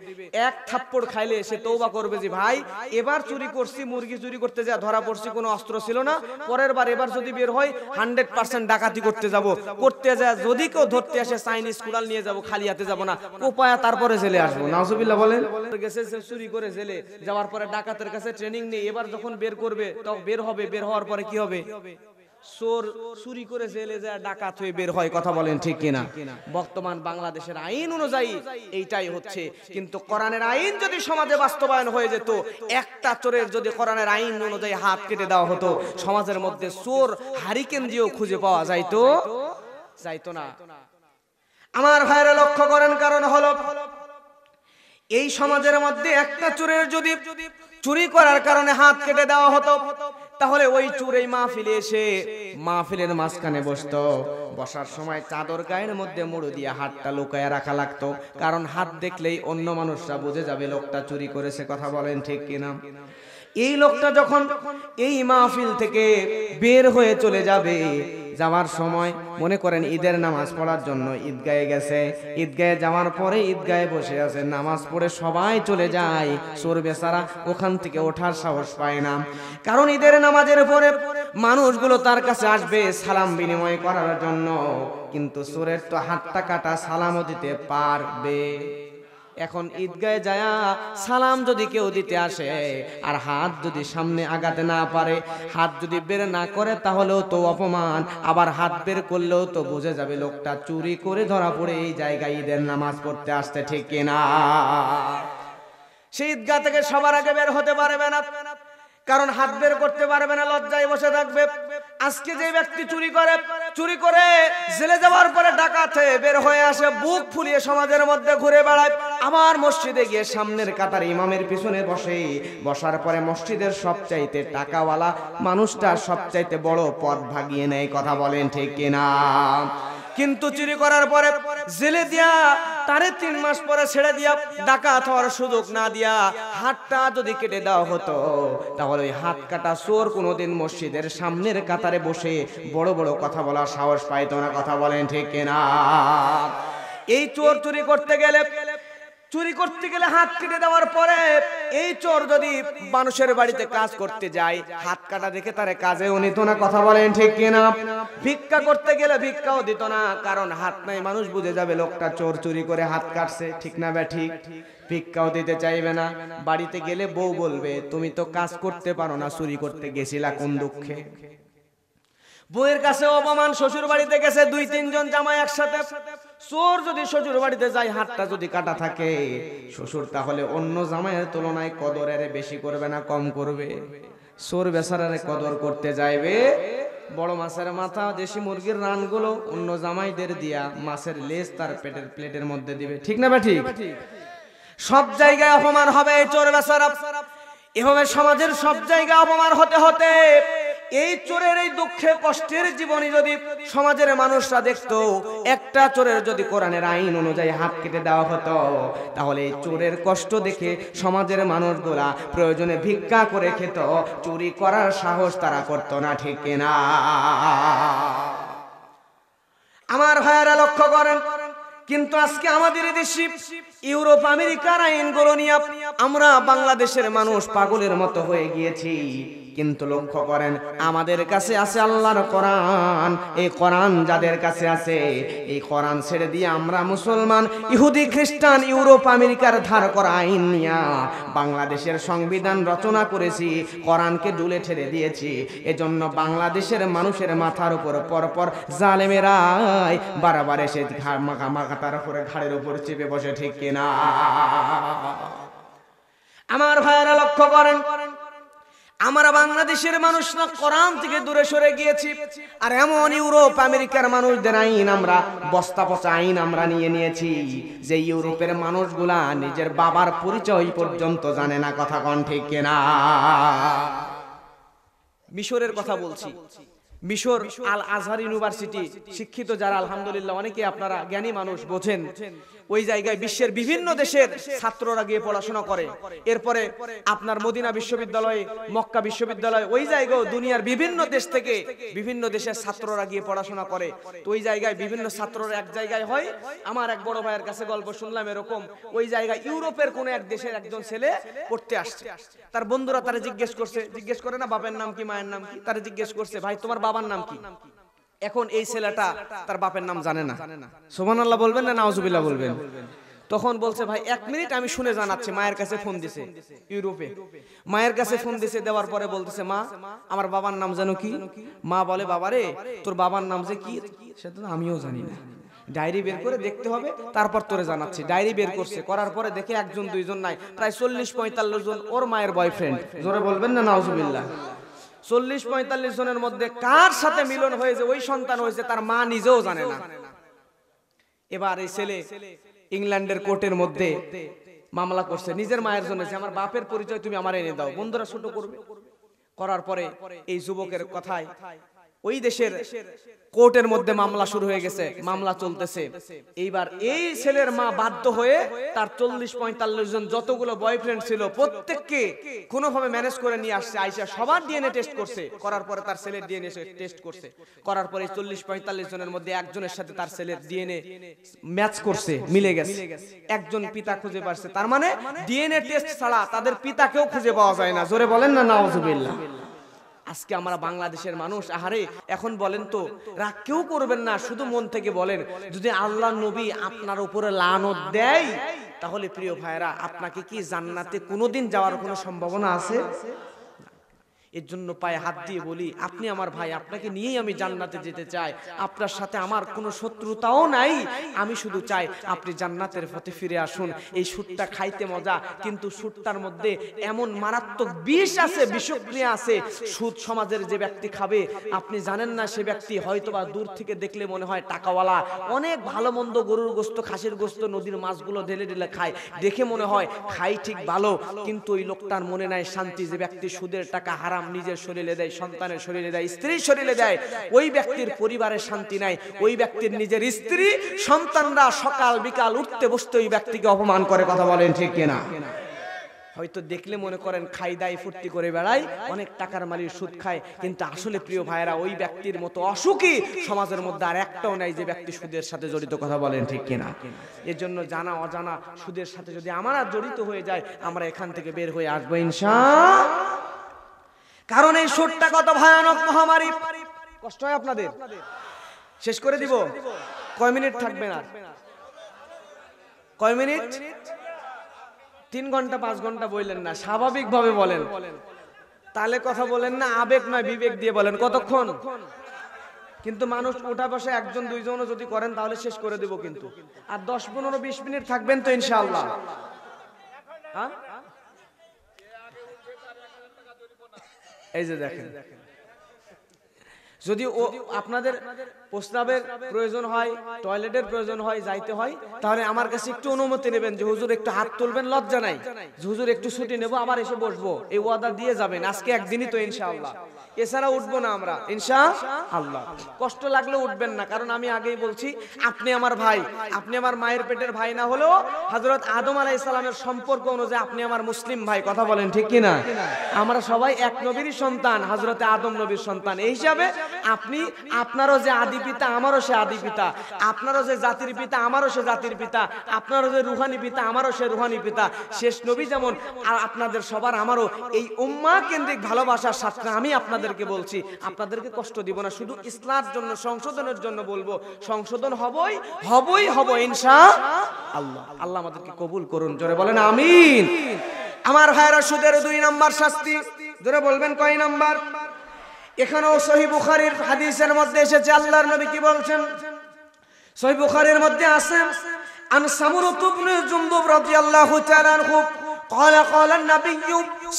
1 থাপ্পড় খাইলে সে তওবা করবে যে ভাই এবার চুরি করছি, মুরগি চুরি করতে যা ধরা পড়ছি, কোনো অস্ত্র ছিল না, পরের বার এবার যদি বের হয় 100% ডাকাতি করতে যাব, করতে যায় যদি কেউ ধরতে আসে চাইনিজ কুড়াল নিয়ে যাব, খালি হাতে যাব না, কোপায়া তারপরে জেলে আসবো। নাউজুবিল্লাহ বলেন। গেছে চুরি করে জেলে যাওয়ার পরে ডাকাতের কাছে ট্রেনিং নেই, এবার যখন বের করবে তখন বের হবে, বের হওয়ার পরে কি হবে? চোর চুরি করে জেলে যায়, ডাকাত হয়ে বের হয়। কথা বলেন ঠিক কিনা? বর্তমান বাংলাদেশের আইন অনুযায়ী এইটাই হচ্ছে। কিন্তু কোরআনের আইন যদি সমাজে বাস্তবায়ন হয়ে যেত, একটা চোরের যদি কোরআনের আইন অনুযায়ী হাত কেটে দেওয়া হতো, সমাজের মধ্যে চোর হারিকেন দিয়েও খুঁজে পাওয়া যাইতো না। আমার ভাইরা লক্ষ্য করেন, কারণ হলো এই সমাজের মধ্যে একটা চোরের যদি চুরি করার কারণে হাত কেটে দেওয়া হতো, তাহলে ওই চোর এই মাহফিলে এসে মাহফিলের মাঝখানে বসতো। বসার সময় চাদর গায়ের মধ্যে মুড়ো দিয়ে হাতটা লুকায় রাখা লাগতো, কারণ হাত দেখলেই অন্য মানুষরা বুঝে যাবে লোকটা চুরি করেছে। কথা বলেন ঠিক কিনা? এই লোকটা যখন এই মাহফিল থেকে বের হয়ে চলে যাবে, যাওয়ার সময় মনে করেন ঈদের নামাজ পড়ার জন্য ঈদগাহে গেছে, ঈদগাহে যাওয়ার পরে ঈদগাহে বসে আছে, নামাজ পড়ে সবাই চলে যায়, চোর বেচারা ওখান থেকে ওঠার সাহস পায় না। কারণ ঈদের নামাজের পরে মানুষগুলো তার কাছে আসবে সালাম বিনিময় করার জন্য, কিন্তু চোরের তো হাতটা কাটা, সালামও দিতে পারবে। এখন ঈদগাহে যায় সালাম যদি কেউ দিতে আসে আর হাত যদি সামনে আগাতে না পারে, হাত যদি বের না করে, তাহলেও তো অপমান। আবার হাত বের করলেও তো বুঝে যাবে লোকটা চুরি করে ধরা পড়ে এই জায়গায় ঈদের নামাজ পড়তে আসতে, ঠিক কিনা? সেই ঈদগাহ থেকে সবার আগে বের হতে পারবে না, কারণ হাত বের করতে পারবে না, লজ্জায় বসে থাকবে। আজকে যে ব্যক্তি চুরি করে জেলে যাওয়ার পরে ডাকাত হয়ে বের হয়ে আসে, বুক ফুলিয়ে সমাজের মধ্যে ঘুরে বেড়ায়, আবার মসজিদে গিয়ে সামনের কাতার ইমামের পিছনে বসে, বসার পরে মসজিদের সবচাইতে টাকাওয়ালা মানুষটা সবচাইতে বড় পদ ভাগিয়ে নেয়। কথা বলেন ঠিক কিনা? কিন্তু চুরি করার পরে জেলে দিয়া তারে 3 মাস পরে ছেড়ে দিয়া ডাকাত হওয়ার সুযোগ না দিয়া হাতটা যদি কেটে দেওয়া হতো, তাহলে ওই হাত কাটা চোর কোনোদিন মসজিদের সামনের কাতারে বসে বড় বড় কথা বলার সাহস পাইতো না। কথা বলেন ঠিক কিনা? এই চোর চুরি করতে গেলে হাত কেটে দেওয়ার পরে এই চোর যদি মানুষের বাড়িতে কাজ করতে যায়, হাত কাটা দেখে তারে কাজেও নিত না। কথা বলেন ঠিক কিনা? ভিক্ষা করতে গেলে ভিক্ষাও দিত না, কারণ হাত নাই, মানুষ বুঝে যাবে লোকটা চোর, চুরি করে হাত কাটছে। ঠিক না বে ঠিক? ভিক্ষাও দিতে চাইবে না। বাড়িতে গেলে বউ বলবে তুমি তো কাজ করতে পারো না, চুরি করতে গেছিলা কোন দুঃখে। বউয়ের কাছে অপমান, শ্বশুর বাড়িতে গেছে 2-3 জন জামাই একসাথে, চোর যদি শ্বশুর বাড়িতে যায় হাতটা যদি কাটা থাকে, শ্বশুর তাহলে অন্য জামাইয়ের তুলনায় কদরের বেশি করবে না কম করবে? চোর বেচারারে কদর করতে যাইবে, বড় মাছের মাথা, দেশি মুরগির রানগুলো অন্য জামাইদের দিয়া মাছের লেজ তার প্লেটের মধ্যে দিবে। ঠিক না ঠিক? সব জায়গায় অপমান হবে এই চোর বেচারা। এভাবে সমাজের সব জায়গায় অপমান হতে হতে এই চোরের এই দুঃখে কষ্টের জীবনী যদি সমাজের মানুষরা দেখতো, একটা চোরের যদি কোরআনের আইন অনুযায়ী হাত কেটে দেওয়া হতো, তাহলে এই চোরের কষ্ট দেখে সমাজের মানুষগুলা প্রয়োজনে ভিক্ষা করে খেত, চুরি করার সাহস তারা করতো না। ঠিক কিনা? আমার ভাইয়েরা লক্ষ্য করেন, কিন্তু আজকে আমাদের দেশে ইউরোপ আমেরিকার আইনগুলো নিয়ে আমরা বাংলাদেশের মানুষ পাগলের মতো হয়ে গিয়েছি। কিন্তু লক্ষ্য করেন, আমাদের কাছে আছে আল্লাহর কোরআন। এই কোরআন যাদের কাছে আছে, এই কোরআন ছেড়ে দিয়ে আমরা মুসলমান, ইহুদি, খ্রিস্টান, ইউরোপ আমেরিকার ধার করা আইন নিয়ে বাংলাদেশের সংবিধান রচনা করেছি, কোরআনকে ডুলে ছেড়ে দিয়েছি। এজন্য বাংলাদেশের মানুষের মাথার উপর পরপর জালেমেরাই বারবার এসে মাথার উপরে ঘাড়ের উপর চেপে বসে। ঠিক কিনা? আমার ভাইয়েরা লক্ষ্য করেন, আমরা বাংলাদেশের মানুষরা কোরআন থেকে দূরে সরে গিয়েছি, আর এমন ইউরোপ আমেরিকার মানুষদের আইন আমরা বস্তা পচা আইন আমরা নিয়ে নিয়েছি, যে ইউরোপের মানুষগুলা নিজের বাবার পরিচয় পর্যন্ত জানে না। কথা কোন ঠিক কিনা? মিশরের কথা বলছি, মিশর আল আজহার ইউনিভার্সিটি, শিক্ষিত যারা আলহামদুলিল্লাহ অনেকে আপনারা জ্ঞানী মানুষ বোঝেন, ওই জায়গায় বিশ্বের বিভিন্ন দেশের ছাত্ররা গিয়ে পড়াশোনা করে। এরপরে আপনার মদিনা বিশ্ববিদ্যালয়, মক্কা বিশ্ববিদ্যালয়, ওই জায়গায় দুনিয়ার বিভিন্ন দেশ থেকে বিভিন্ন দেশের ছাত্ররা গিয়ে পড়াশোনা করে। তো ওই জায়গায় বিভিন্ন ছাত্ররা এক জায়গায় হয়। আমার এক বড় ভাইয়ের কাছে গল্প শুনলাম এরকম, ওই জায়গায় ইউরোপের কোন এক দেশের একজন ছেলে পড়তে আসছে, তার বন্ধুরা তারা জিজ্ঞেস করে না বাপের নাম কি মায়ের নাম কি, তারা জিজ্ঞেস করছে ভাই তোমার বাবার নাম কি? এখন এই ছেলেটা তার বাপের নাম জানে না। সুবহানাল্লাহ বলবেন না নাউজুবিল্লাহ বলবেন? তখন বলছে ভাই 1 মিনিট আমি শুনে জানাচ্ছি। মায়ের কাছে ফোন দিছে, ইউরোপে মায়ের কাছে ফোন দিছে, দেওয়ার পরে বলতেছে মা আমার বাবার নাম জানো কি? মা বলে বাবারে তোর বাবার নাম যে কি সেটা তো আমিও জানি না, ডায়েরি বের করে দেখতে হবে, তারপর তোরে জানাচ্ছি। ডায়েরি বের করছে, করার পরে দেখে 1 জন 2 জন নাই, প্রায় 40-45 জন ওর মায়ের বয়ফ্রেন্ড। জোরে বলবেন না নাউজুবিল্লাহ? 40-45 জনের মধ্যে কার সাথে মিলন হয়েছে, ওই সন্তান হয়েছে, তার মা নিজেও জানে না। এবার এই ছেলে ইংল্যান্ডের কোর্টের মধ্যে মামলা করছে নিজের মায়ের জন্য, যে আমার বাপের পরিচয় তুমি আমার এনে দাও। বন্ধুরা ছোট করবে, করার পরে এই যুবকের কথায় ওই দেশের কোর্টের মধ্যে মামলা শুরু হয়ে গেছে, মামলা চলতেছে। এইবার এই ছেলের মা বাধ্য হয়ে তার 40-45 জন যতগুলো বয়ফ্রেন্ড ছিল প্রত্যেককে কোনোভাবে ম্যানেজ করে নিয়ে আসছে, আইসা সবার ডিএনএ টেস্ট করছে, করার পরে তার ছেলের ডিএনএ টেস্ট করছে, করার পরে 40-45 জনের মধ্যে একজনের সাথে তার ছেলের ডিএনএ ম্যাচ করছে, মিলে গেছে। একজন পিতা খুঁজে পারছে, তার মানে ডিএনএ টেস্ট ছাড়া তাদের পিতাকেও খুঁজে পাওয়া যায় না। জোরে বলেন না নাউজুবিল্লাহ? আজকে আমরা বাংলাদেশের মানুষ, আহারে এখন বলেন তো রাগ কেউ করবেন না, শুধু মন থেকে বলেন যদি আল্লাহ নবী আপনার উপরে লানত দেয়, তাহলে প্রিয় ভাইরা আপনাকে কি জান্নাতে কোনোদিন যাওয়ার কোনো সম্ভাবনা আছে? এর জন্য পায়ে হাত দিয়ে বলি, আপনি আমার ভাই, আপনাকে নিয়েই আমি জান্নাতে যেতে চাই। আপনার সাথে আমার কোনো শত্রুতাও নাই, আমি শুধু চাই আপনি জান্নাতের পথে ফিরে আসুন। এই সুটটা খাইতে মজা, কিন্তু সুটটার মধ্যে এমন মারাত্মক বিষ আছে, বিষক্রিয়া আছে। সুদ সমাজের যে ব্যক্তি খাবে, আপনি জানেন না সে ব্যক্তি হয়তোবা দূর থেকে দেখলে মনে হয় টাকাওয়ালা, অনেক ভালো মন্দ গরুর গোস্ত, খাসির গোস্ত, নদীর মাছগুলো ঢেলে ঢেলে খায়, দেখে মনে হয় খাই ঠিক ভালো, কিন্তু ওই লোকটার মনে নাই শান্তি। যে ব্যক্তি সুদের টাকা, হারাম হারাম নিজের শরীরে দেয়, সন্তানের শরীরে দেয়, স্ত্রীর শরীরে দেয়, ওই ব্যক্তির পরিবারের শান্তি নাই। ওই ব্যক্তির নিজের স্ত্রী সন্তানরা সকাল বিকাল উঠতে বসতে ওই ব্যক্তিকে অপমান করে। কথা বলেন ঠিক কিনা? হয়তো দেখলে মনে করেন খাই দাই ফুর্তি করে বেড়ায়, অনেক টাকার মালিক সুদ খায়, কিন্তু আসলে প্রিয় ভাইরা ওই ব্যক্তির মতো অসুখী সমাজের মধ্যে আর একটাও নাই যে ব্যক্তি সুদের সাথে জড়িত। কথা বলেন ঠিক কিনা? এর জন্য জানা অজানা সুদের সাথে যদি আমরা জড়িত হয়ে যায়, আমরা এখান থেকে বের হয়ে আসবো ইনশাআল্লাহ। কারণ এই সুদটা কত ভয়ানক মহামারী। কষ্ট হয় আপনাদের? শেষ করে দিব? কয় মিনিট থাকবেন আর? কয় মিনিট? 3 ঘন্টা 5 ঘন্টা বললেন না, স্বাভাবিকভাবে বলেন। তাহলে কথা বলেন না, আবেগ নয় বিবেক দিয়ে বলেন। কতক্ষণ? কিন্তু মানুষ ওঠা বসে একজন দুইজনও যদি করেন তাহলে শেষ করে দেব। কিন্তু আর 10 15 20 মিনিট থাকবেন তো ইনশাআল্লাহ? হ্যাঁ, এই যে দেখেন, যদি আপনাদের প্রস্রাবের প্রয়োজন হয়, টয়লেটের প্রয়োজন হয়, যাইতে হয়, তাহলে আমার কাছে একটু অনুমতি নেবেন যে হুজুর একটু হাত তুলবেন, লজ্জা নাই, হুজুর একটু ছুটি নেব, আবার এসে বসবো, এই ওয়াদা দিয়ে যাবেন। আজকে একদিনই তো ইনশাআল্লাহ, এছাড়া উঠবো না আমরা ইনশাআল্লাহ। কষ্ট লাগলে উঠবেন না, কারণ আমি আগেই বলছি আপনি আমার ভাই, আপনি আমার মায়ের পেটের ভাই না হলেও হযরত আদম আলাইহিস সালামের সম্পর্ক অনুযায়ী আপনি আমার মুসলিম ভাই। কথা বলেন ঠিক কিনা? আমরা সবাই এক নবীরই সন্তান, হযরত আদম নবীর সন্তান। এই হিসাবে আপনি, আপনারও যে আদি পিতা আমারও সে আদি পিতা, আপনারও যে জাতির পিতা আমারও সে জাতির পিতা, আপনারও যে রুহানি পিতা আমারও সে রুহানি পিতা। শেষ নবী যেমন আর আপনাদের সবার আমারও এই উম্মাহ কেন্দ্রিক ভালোবাসার সাথে আমি আপনাদেরকে বলছি, আপনাদেরকে কষ্ট দিব না, শুধু ইসলামের জন্য, সংশোধনের জন্য বলবো। সংশোধন হব ইনশাআল্লাহ। আল্লাহ আমাদেরকে কবুল করুন। জোরে বলেন আমিন। আমার ভাইরা, সুদের 2 নাম্বার শাস্তি, জোরে বলবেন কয় নাম্বার? এখানেও সহিহ বুখারীর হাদিসের মধ্যে এসেছে, আল্লাহর নবী কি বলছেন? সহিহ বুখারীর মধ্যে আছে, আন সামুরাত ইবনে জুনদুব রাদিয়াল্লাহু তাআলা আনহু قال قال النبي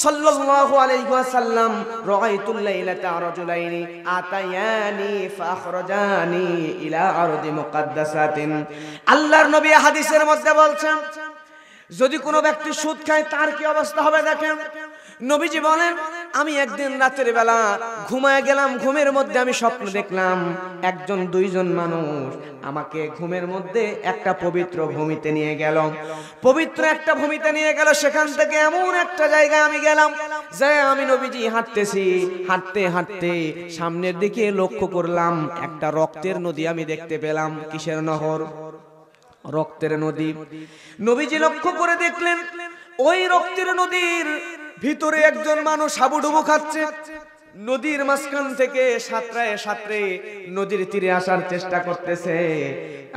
صلى الله عليه وسلم رأيت الليلة رجلين آتياني فأخرجاني إلى أرض مقدسة। আল্লাহর নবী হাদিসের মধ্যে বলছেন, যদি কোনো ব্যক্তি সুদ খায় তার কি অবস্থা হবে দেখেন। নবীজি বলেন, আমি একদিন রাতের বেলা ঘুমায় গেলাম, ঘুমের মধ্যে আমি স্বপ্ন দেখলাম একজন দুইজন মানুষ আমাকে ঘুমের মধ্যে একটা পবিত্র ভূমিতে নিয়ে গেল, পবিত্র একটা ভূমিতে নিয়ে গেল। সেখান থেকে এমন একটা জায়গায় আমি গেলাম, যাই আমি নবীজি হাঁটতেছি, হাঁটতে হাঁটতে সামনের দিকে লক্ষ্য করলাম একটা রক্তের নদী আমি দেখতে পেলাম। কিসের নহর? রক্তের নদী। নবীজি লক্ষ্য করে দেখলেন ওই রক্তের নদীর ভিতরে একজন মানুষ হাবুডুবু খাচ্ছে। নদীর মাঝখান থেকে সাঁতরায় সাঁতরে নদীর তীরে আসার চেষ্টা করতেছে।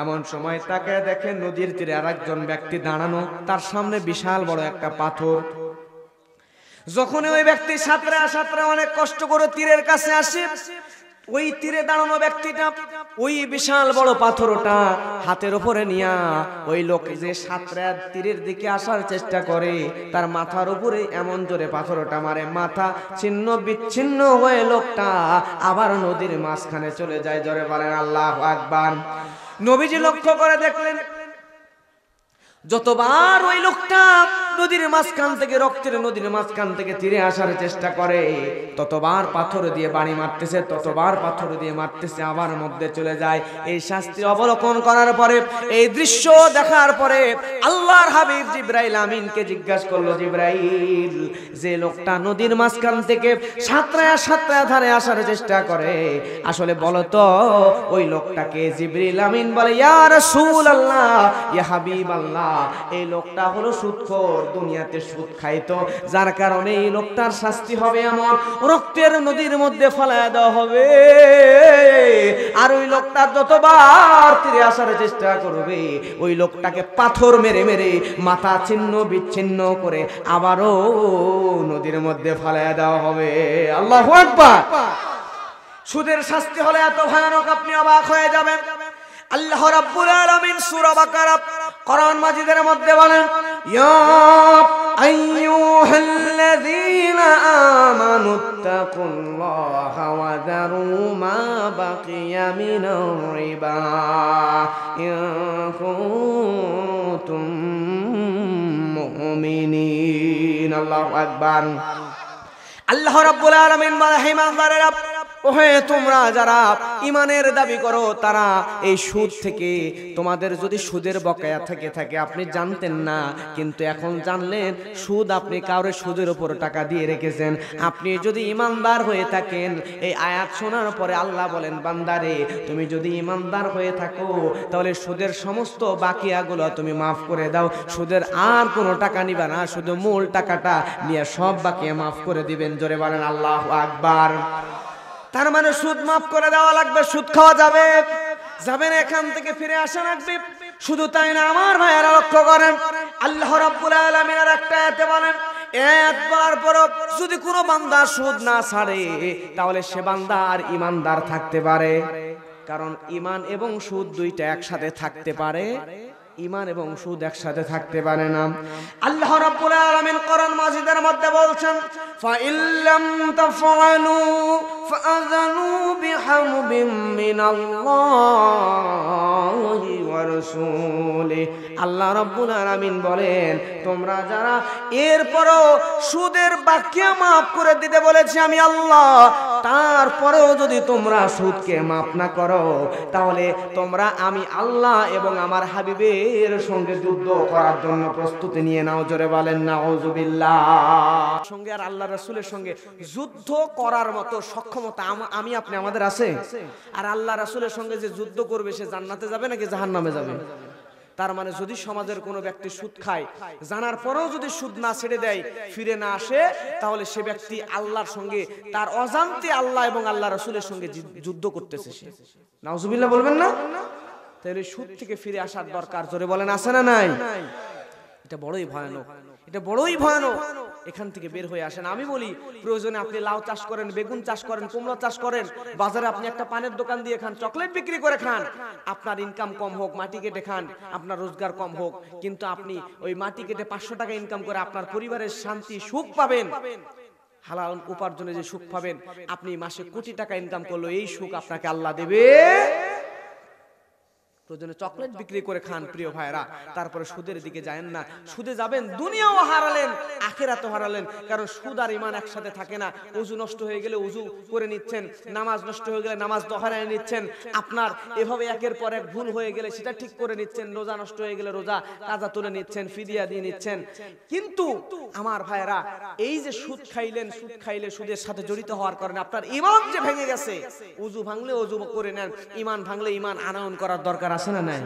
এমন সময় তাকে দেখে নদীর তীরে আরেকজন ব্যক্তি দাঁড়ানো, তার সামনে বিশাল বড় একটা পাথর। যখন ওই ব্যক্তি সাঁতরা অনেক কষ্ট করে তীরের কাছে আসে, ওই তীরে দাঁড়ানো ব্যক্তিটা ওই বিশাল বড় পাথরটা হাতের উপরে নিয়া ওই লোক যে সাঁতরা তীরের দিকে আসার চেষ্টা করে তার মাথার উপরে এমন জোরে পাথরটা মারে, মাথা ছিন্ন বিচ্ছিন্ন হয়ে লোকটা আবার নদীর মাঝখানে চলে যায়। জোরে বলেন আল্লাহু আকবার। নবীজি লক্ষ্য করে দেখলেন যতবার ওই লোকটা নদীর মাঝখান থেকে, রক্তের নদীর মাঝখান থেকে তীরে আসার চেষ্টা করে, ততবার পাথর দিয়ে বাড়ি মারতেছে, ততবার পাথর দিয়ে মারতেছে, আবার মধ্যে চলে যায়। এই শাস্তি অবলোকন করার পরে, এই দৃশ্য দেখার পরে আল্লাহর হাবিব জিবরাইল আমিনকে জিজ্ঞাসা করলো, জিবরাইল, যে লোকটা নদীর মাঝখান থেকে সাঁতরায়া ধারে আসার চেষ্টা করে, আসলে বলো তো ওই লোকটাকে? জিবরিল আমিন বলে, ইয়া রাসূলুল্লাহ, ইয়া হাবিবাল্লাহ, এই লোকটা হলো সুদখোর, দুনিয়াতে সুদ খাইতো, যার কারণে এই লোকটার শাস্তি হবে এমন, রক্তের নদীর মধ্যে ফেলায় দেওয়া হবে। আর ওই লোকটা যতবার তীরে আসার চেষ্টা করবে, ওই লোকটাকে পাথর মেরে মেরে মাথা ছিন্ন বিচ্ছিন্ন করে আবারও নদীর মধ্যে ফেলায় দেওয়া হবে। আল্লাহু আকবার। সুদের শাস্তি হলে এত ভয়ানক, আপনি অবাক হয়ে যাবেন। আল্লাহ রাব্বুল আলামিন সূরা বাকারা কোরআন মাজিদের মধ্যে বলেন, ইয়া আইয়ুহাল্লাযীনা আমানুত্তাকুল্লাহা ওয়া যারু মা বাকিয়া মিনার রিবা ইন কুনতুম মুমিনিন। আল্লাহু আকবার। আল্লাহ রাব্বুল আলামিন বলে, হে ইমানদারেরা, ওহে তোমরা যারা ইমানের দাবি করো, তারা এই সুদ থেকে, তোমাদের যদি সুদের বকেয়া থেকে থাকে আপনি জানতেন না, কিন্তু এখন জানলেন, সুদ আপনি কাউরে সুদের উপর টাকা দিয়ে রেখেছেন। আপনি যদি ইমানদার হয়ে থাকেন, এই আয়াত শোনার পরে আল্লাহ বলেন, বান্দারে তুমি যদি ইমানদার হয়ে থাকো তাহলে সুদের সমস্ত বাকিয়াগুলো তুমি মাফ করে দাও, সুদের আর কোনো টাকা নিবা না, শুধু মূল টাকাটা নিয়ে সব বাকিয়া মাফ করে দিবেন। জোরে বলেন আল্লাহু আকবার। তার মানে সুদ মাফ করে দেওয়া লাগবে, সুদ খাওয়া যাবে যাবে না, এখান থেকে ফিরে আসা লাগবে। শুধু তাই না আমার ভাইয়েরা, লক্ষ্য করেন আল্লাহ রাব্বুল আলামিন আর একটা আয়াতে বলেন, একবার পর যদি কোনো বান্দা সুদ না ছাড়ে তাহলে সে বান্দা আর ইমানদার থাকতে পারে, কারণ ইমান এবং সুদ দুইটা একসাথে থাকতে পারে, ইমান এবং সুদ একসাথে থাকতে পারে না। আল্লাহ রাব্বুল আলামিন কোরআন মাজিদের মধ্যে বলছেন, ফাইল্লাম তাফআলু ফাআযানু বিহারবিম মিনাল্লাহি ওয়া রাসূলিহি। আল্লাহ রাব্বুল আলামিন বলেন, তোমরা যারা এরপরও সুদের বাকিয়া মাফ করে দিতে বলেছি আমি আল্লাহ, তারপরেও যদি তোমরা সুদকে মাফ না করো তাহলে তোমরা আমি আল্লাহ এবং আমার হাবিবের সঙ্গে যুদ্ধ করার জন্য প্রস্তুতি নিয়ে নাও। জোরে বলেন নাউজুবিল্লাহ। সঙ্গে আর আল্লাহ রাসূলের সঙ্গে যুদ্ধ করার মতো সক্ষমতা আমি আপনি আমাদের আছে? আর আল্লাহ রাসূলের সঙ্গে যে যুদ্ধ করবে সে জান্নাতে যাবে নাকি জাহান্নামে যাবে? তার মানে যদি সমাজের কোনো ব্যক্তি সুদ খায়, জানার পরেও যদি সুদ না ছেড়ে দেয়, ফিরে না আসে, তাহলে সে ব্যক্তি আল্লাহর সঙ্গে তার অজান্তে আল্লাহ এবং আল্লাহ রাসূলের সঙ্গে যুদ্ধ করতেছে। সে নাউজুবিল্লাহ বলবেন না? তাহলে সুদ থেকে ফিরে আসার দরকার। জোরে বলেন আছে না নাই? এটা বড়ই ভয়ানক, এটা বড়ই ভয়ানক। এখান থেকে বের হয়ে আসেন। আমি বলি, প্রয়োজনে আপনি লাউ চাষ করেন, বেগুন চাষ করেন, কুমড়া চাষ করেন, বাজারে আপনি একটা পানের দোকান দিয়ে খান, চকলেট বিক্রি করে খান, আপনার ইনকাম কম হোক, মাটি কেটে খান, আপনার রোজগার কম হোক, কিন্তু আপনি ওই মাটি কেটে 500 টাকা ইনকাম করে আপনার পরিবারের শান্তি সুখ পাবেন, হালাল উপার্জনে যে সুখ পাবেন। আপনি মাসে কোটি টাকা ইনকাম করলো, এই সুখ আপনাকে আল্লাহ দেবে। প্রয়োজনে চকলেট বিক্রি করে খান প্রিয় ভাইরা, তারপরে সুদের দিকে যায়েন না। সুদে যাবেন, দুনিয়াও হারালেন, আখিরাতও হারালেন। কারণ সুদ আর ঈমান একসাথে থাকে না। ওযু নষ্ট হয়ে গেলে ওযু করে নিচ্ছেন, নামাজ নষ্ট হয়ে গেলে নামাজ দোহারায় নিচ্ছেন, আপনার এভাবে একের পর এক ভুল হয়ে গেলে সেটা ঠিক করে নিচ্ছেন, রোজা নষ্ট হয়ে গেলে রোজা কাজা তুলে নিচ্ছেন, ফিদিয়া দিয়ে নিচ্ছেন। কিন্তু আমার ভাইরা, এই যে সুদ খাইলেন, সুদ খাইলে সুদের সাথে জড়িত হওয়ার কারণে আপনার ঈমান যে ভেঙে গেছে, ওযু ভাঙলে ওযু করে নেন, ঈমান ভাঙলে ঈমান আনয়ন করার দরকার আছে না নাই?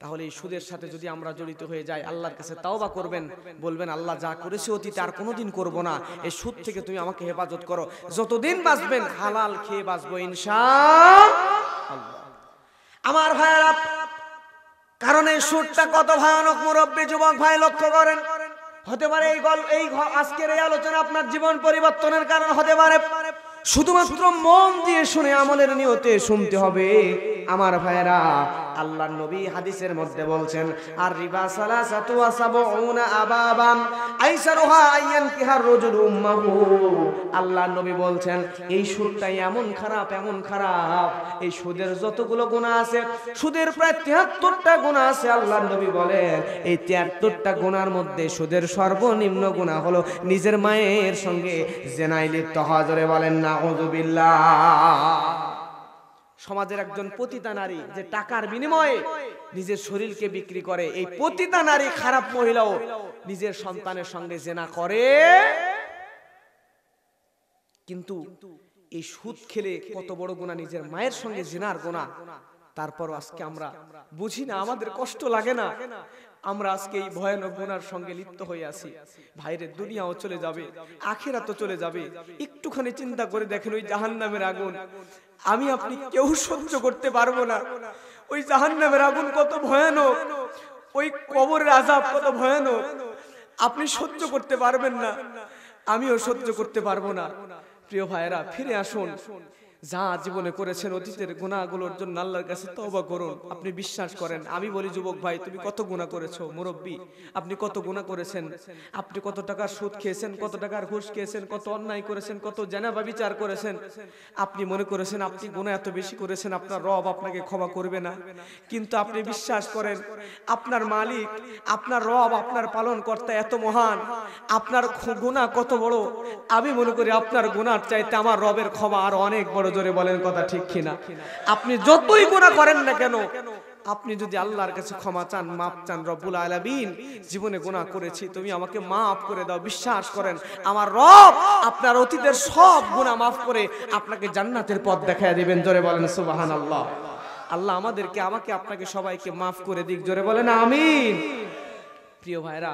তাহলে এই সুদের সাথে যদি আমরা জড়িত হয়ে যাই, আল্লাহর কাছে তাওবা করবেন, বলবেন আল্লাহ যা করেছি অতীতে আর কোনোদিন করব না, এই সুদ থেকে তুমি আমাকে হেফাজত করো। যতদিন বাঁচবেন হালাল খেয়ে বাঁচবো ইনশাআল্লাহ। আমার ভাইরা, কারণ এই সুদটা কত ভয়ানক, মুরব্বী যুবক ভাই লক্ষ্য করেন। হতে পারে এই আজকের এই আলোচনা আপনার জীবন পরিবর্তনের কারণ হতে পারে। শুধুমাত্র মন দিয়ে শুনে আমলের নিয়তে শুনতে হবে। আমার ভাইরা, আল্লাহর নবী হাদিসের মধ্যে বলছেন, আর রিবা সালাসাতু ওয়া সাবউনা আবাবান আইসারুহা আইয়ানকিহার রাজুলু উম্মাহু। আল্লাহর নবী বলছেন, এই সুদটাই এমন খারাপ, এমন খারাপ, এই সুদের যতগুলো গুনাহ আছে, সুদের প্রায় 73টা গুনাহ আছে। আল্লাহর নবী বলেন, এই 73টা গুনাহর মধ্যে সুদের সর্বনিম্ন গুনাহ হলো নিজের মায়ের সঙ্গে জিনায় লিপ্ত হওয়া। জোরে বলেন নাউযুবিল্লাহ। সমাজের একজন পতিতা নারী যে টাকার বিনিময়ে নিজের শরীরকে বিক্রি করে, এই পতিতা নারী খারাপ মহিলাও নিজের সন্তানের সঙ্গে জিনা করে। কিন্তু এই সুদ খেলে কত বড় গুনাহ, নিজের মায়ের সঙ্গে জিনার গুনাহ। তারপরও আজকে আমরা বুঝি না, আমাদের কষ্ট লাগে না, আমরা আজকে এই ভয়ানক গুনার সঙ্গে লিপ্ত হয়ে আছি। ভাইরে, দুনিয়াও চলে যাবে, আখিরাতও চলে যাবে। একটুখানি চিন্তা করে দেখেন, ওই জাহান্নামের আগুন আমি আপনি কেউ সহ্য করতে পারবো না। ওই জাহান্নামের আগুন কত ভয়ানক, ওই কবরের আযাব কত ভয়ানক, আপনি সহ্য করতে পারবেন না, আমিও সহ্য করতে পারবো না। প্রিয় ভাইরা, ফিরে আসুন, যা জীবনে করেছেন অতীতের গুনাহগুলোর জন্য আল্লাহর কাছে তওবা করুন। আপনি বিশ্বাস করেন, আমি বলি যুবক ভাই তুমি কত গুনাহ করেছো, মুরব্বী আপনি কত গুনাহ করেছেন, আপনি কত টাকার সুদ খেয়েছেন, কত টাকার ঘুষ খেয়েছেন, কত অন্যায় করেছেন, কত জেনা ব্যভিচার করেছেন। আপনি মনে করেছেন আপনি গুনাহ এত বেশি করেছেন আপনার রব আপনাকে ক্ষমা করবে না, কিন্তু আপনি বিশ্বাস করেন আপনার মালিক, আপনার রব, আপনার পালনকর্তা এত মহান, আপনার গুনাহ কত বড়। আমি মনে করি আপনার গুনাহর চাইতে আমার রবের ক্ষমা আর অনেক বড়। জোরে বলেন কথা ঠিক কিনা? আপনি যতই গুনাহ করেন না কেন, আপনি যদি আল্লাহর কাছে ক্ষমা চান, মাপ চান, রব্বুল আলামিন জীবনে গুনাহ করেছি তুমি আমাকে মাফ করে দাও, বিশ্বাস করেন আমার রব আপনার অতীতের সব গুনাহ মাফ করে আপনাকে জান্নাতের পথ দেখায় দিবেন। জোরে বলেন সুবহানাল্লাহ। আল্লাহ আমাদেরকে, আমাকে, আপনাকে সবাইকে মাফ করে দিক। জোরে বলেন আমিন। প্রিয় ভাইরা,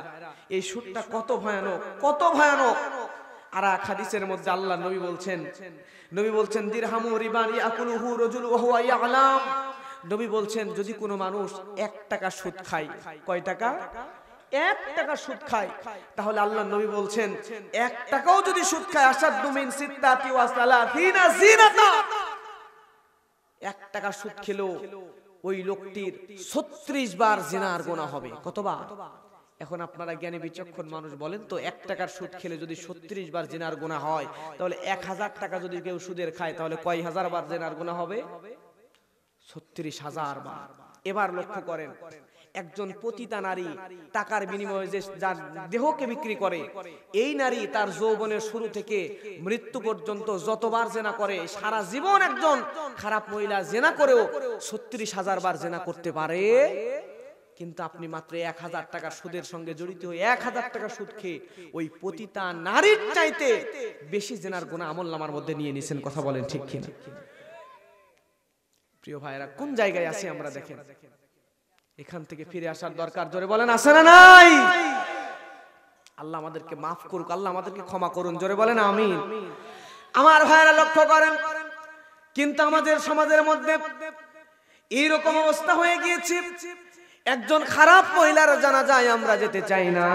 এই সুদটা কত ভয়ানক, কত ভয়ানক। আর এক হাদিসের মধ্যে আল্লাহ নবী বলছেন দিরহামু রিবান ইয়াকুলুহু রাজুলু ওয়া হুয়া ইয়ালাম। নবী বলছেন যদি কোনো মানুষ 1 টাকা সুদ খায়, কয় টাকা? 1 টাকা সুদ খায়, তাহলে আল্লাহ নবী বলছেন 1 টাকাও যদি সুদ খায় আসাদু মিন সিত্তাতি ওয়া সালাতিনা জিনাতা, 1 টাকা সুদ খেলো ওই লোকটির 36 বার জিনার গুনাহ হবে। কতবার? এখন আপনারা জ্ঞানী বিচক্ষণ মানুষ বলেন তো, 1 টাকার সুদ খেলে যদি 36 বার জিনার গুনাহ হয়, তাহলে 1000 টাকা যদি কেউ সুদের খায় তাহলে কয় হাজার বার জিনার গুনাহ হবে? 36,000 বার। এবার লক্ষ্য করেন, একজন পতিতা নারী টাকার বিনিময়ে যে যার দেহকে বিক্রি করে, এই নারী তার যৌবনের শুরু থেকে মৃত্যু পর্যন্ত যতবার জেনা করে, সারা জীবন একজন খারাপ মহিলা জেনা করেও 36,000 বার জেনা করতে পারে। কিন্তু আপনি মাত্র 1000 টাকার সুদের সঙ্গে জড়িত হয়ে 1000 টাকা সুদ খেয়ে ওই পতিতা নারীর চাইতে বেশি জেনার গুনাহ আমলনামার মধ্যে নিয়ে নিছেন। কথা বলেন ঠিক কিনা? প্রিয় ভাইরা, কোন জায়গায় আছি আমরা দেখেন। এখান থেকে ফিরে আসার দরকার। জোরে বলেন আছে না নাই? আল্লাহ আমাদেরকে মাফ করুক, আল্লাহ আমাদেরকে ক্ষমা করুন। জোরে বলেন আমিন। আমার ভাইরা লক্ষ্য করেন, কিন্তু আমাদের সমাজের মধ্যে এইরকম অবস্থা হয়ে গিয়েছে, একজন খারাপ মহিলার জানাজায় আমরা যেতে চাই না,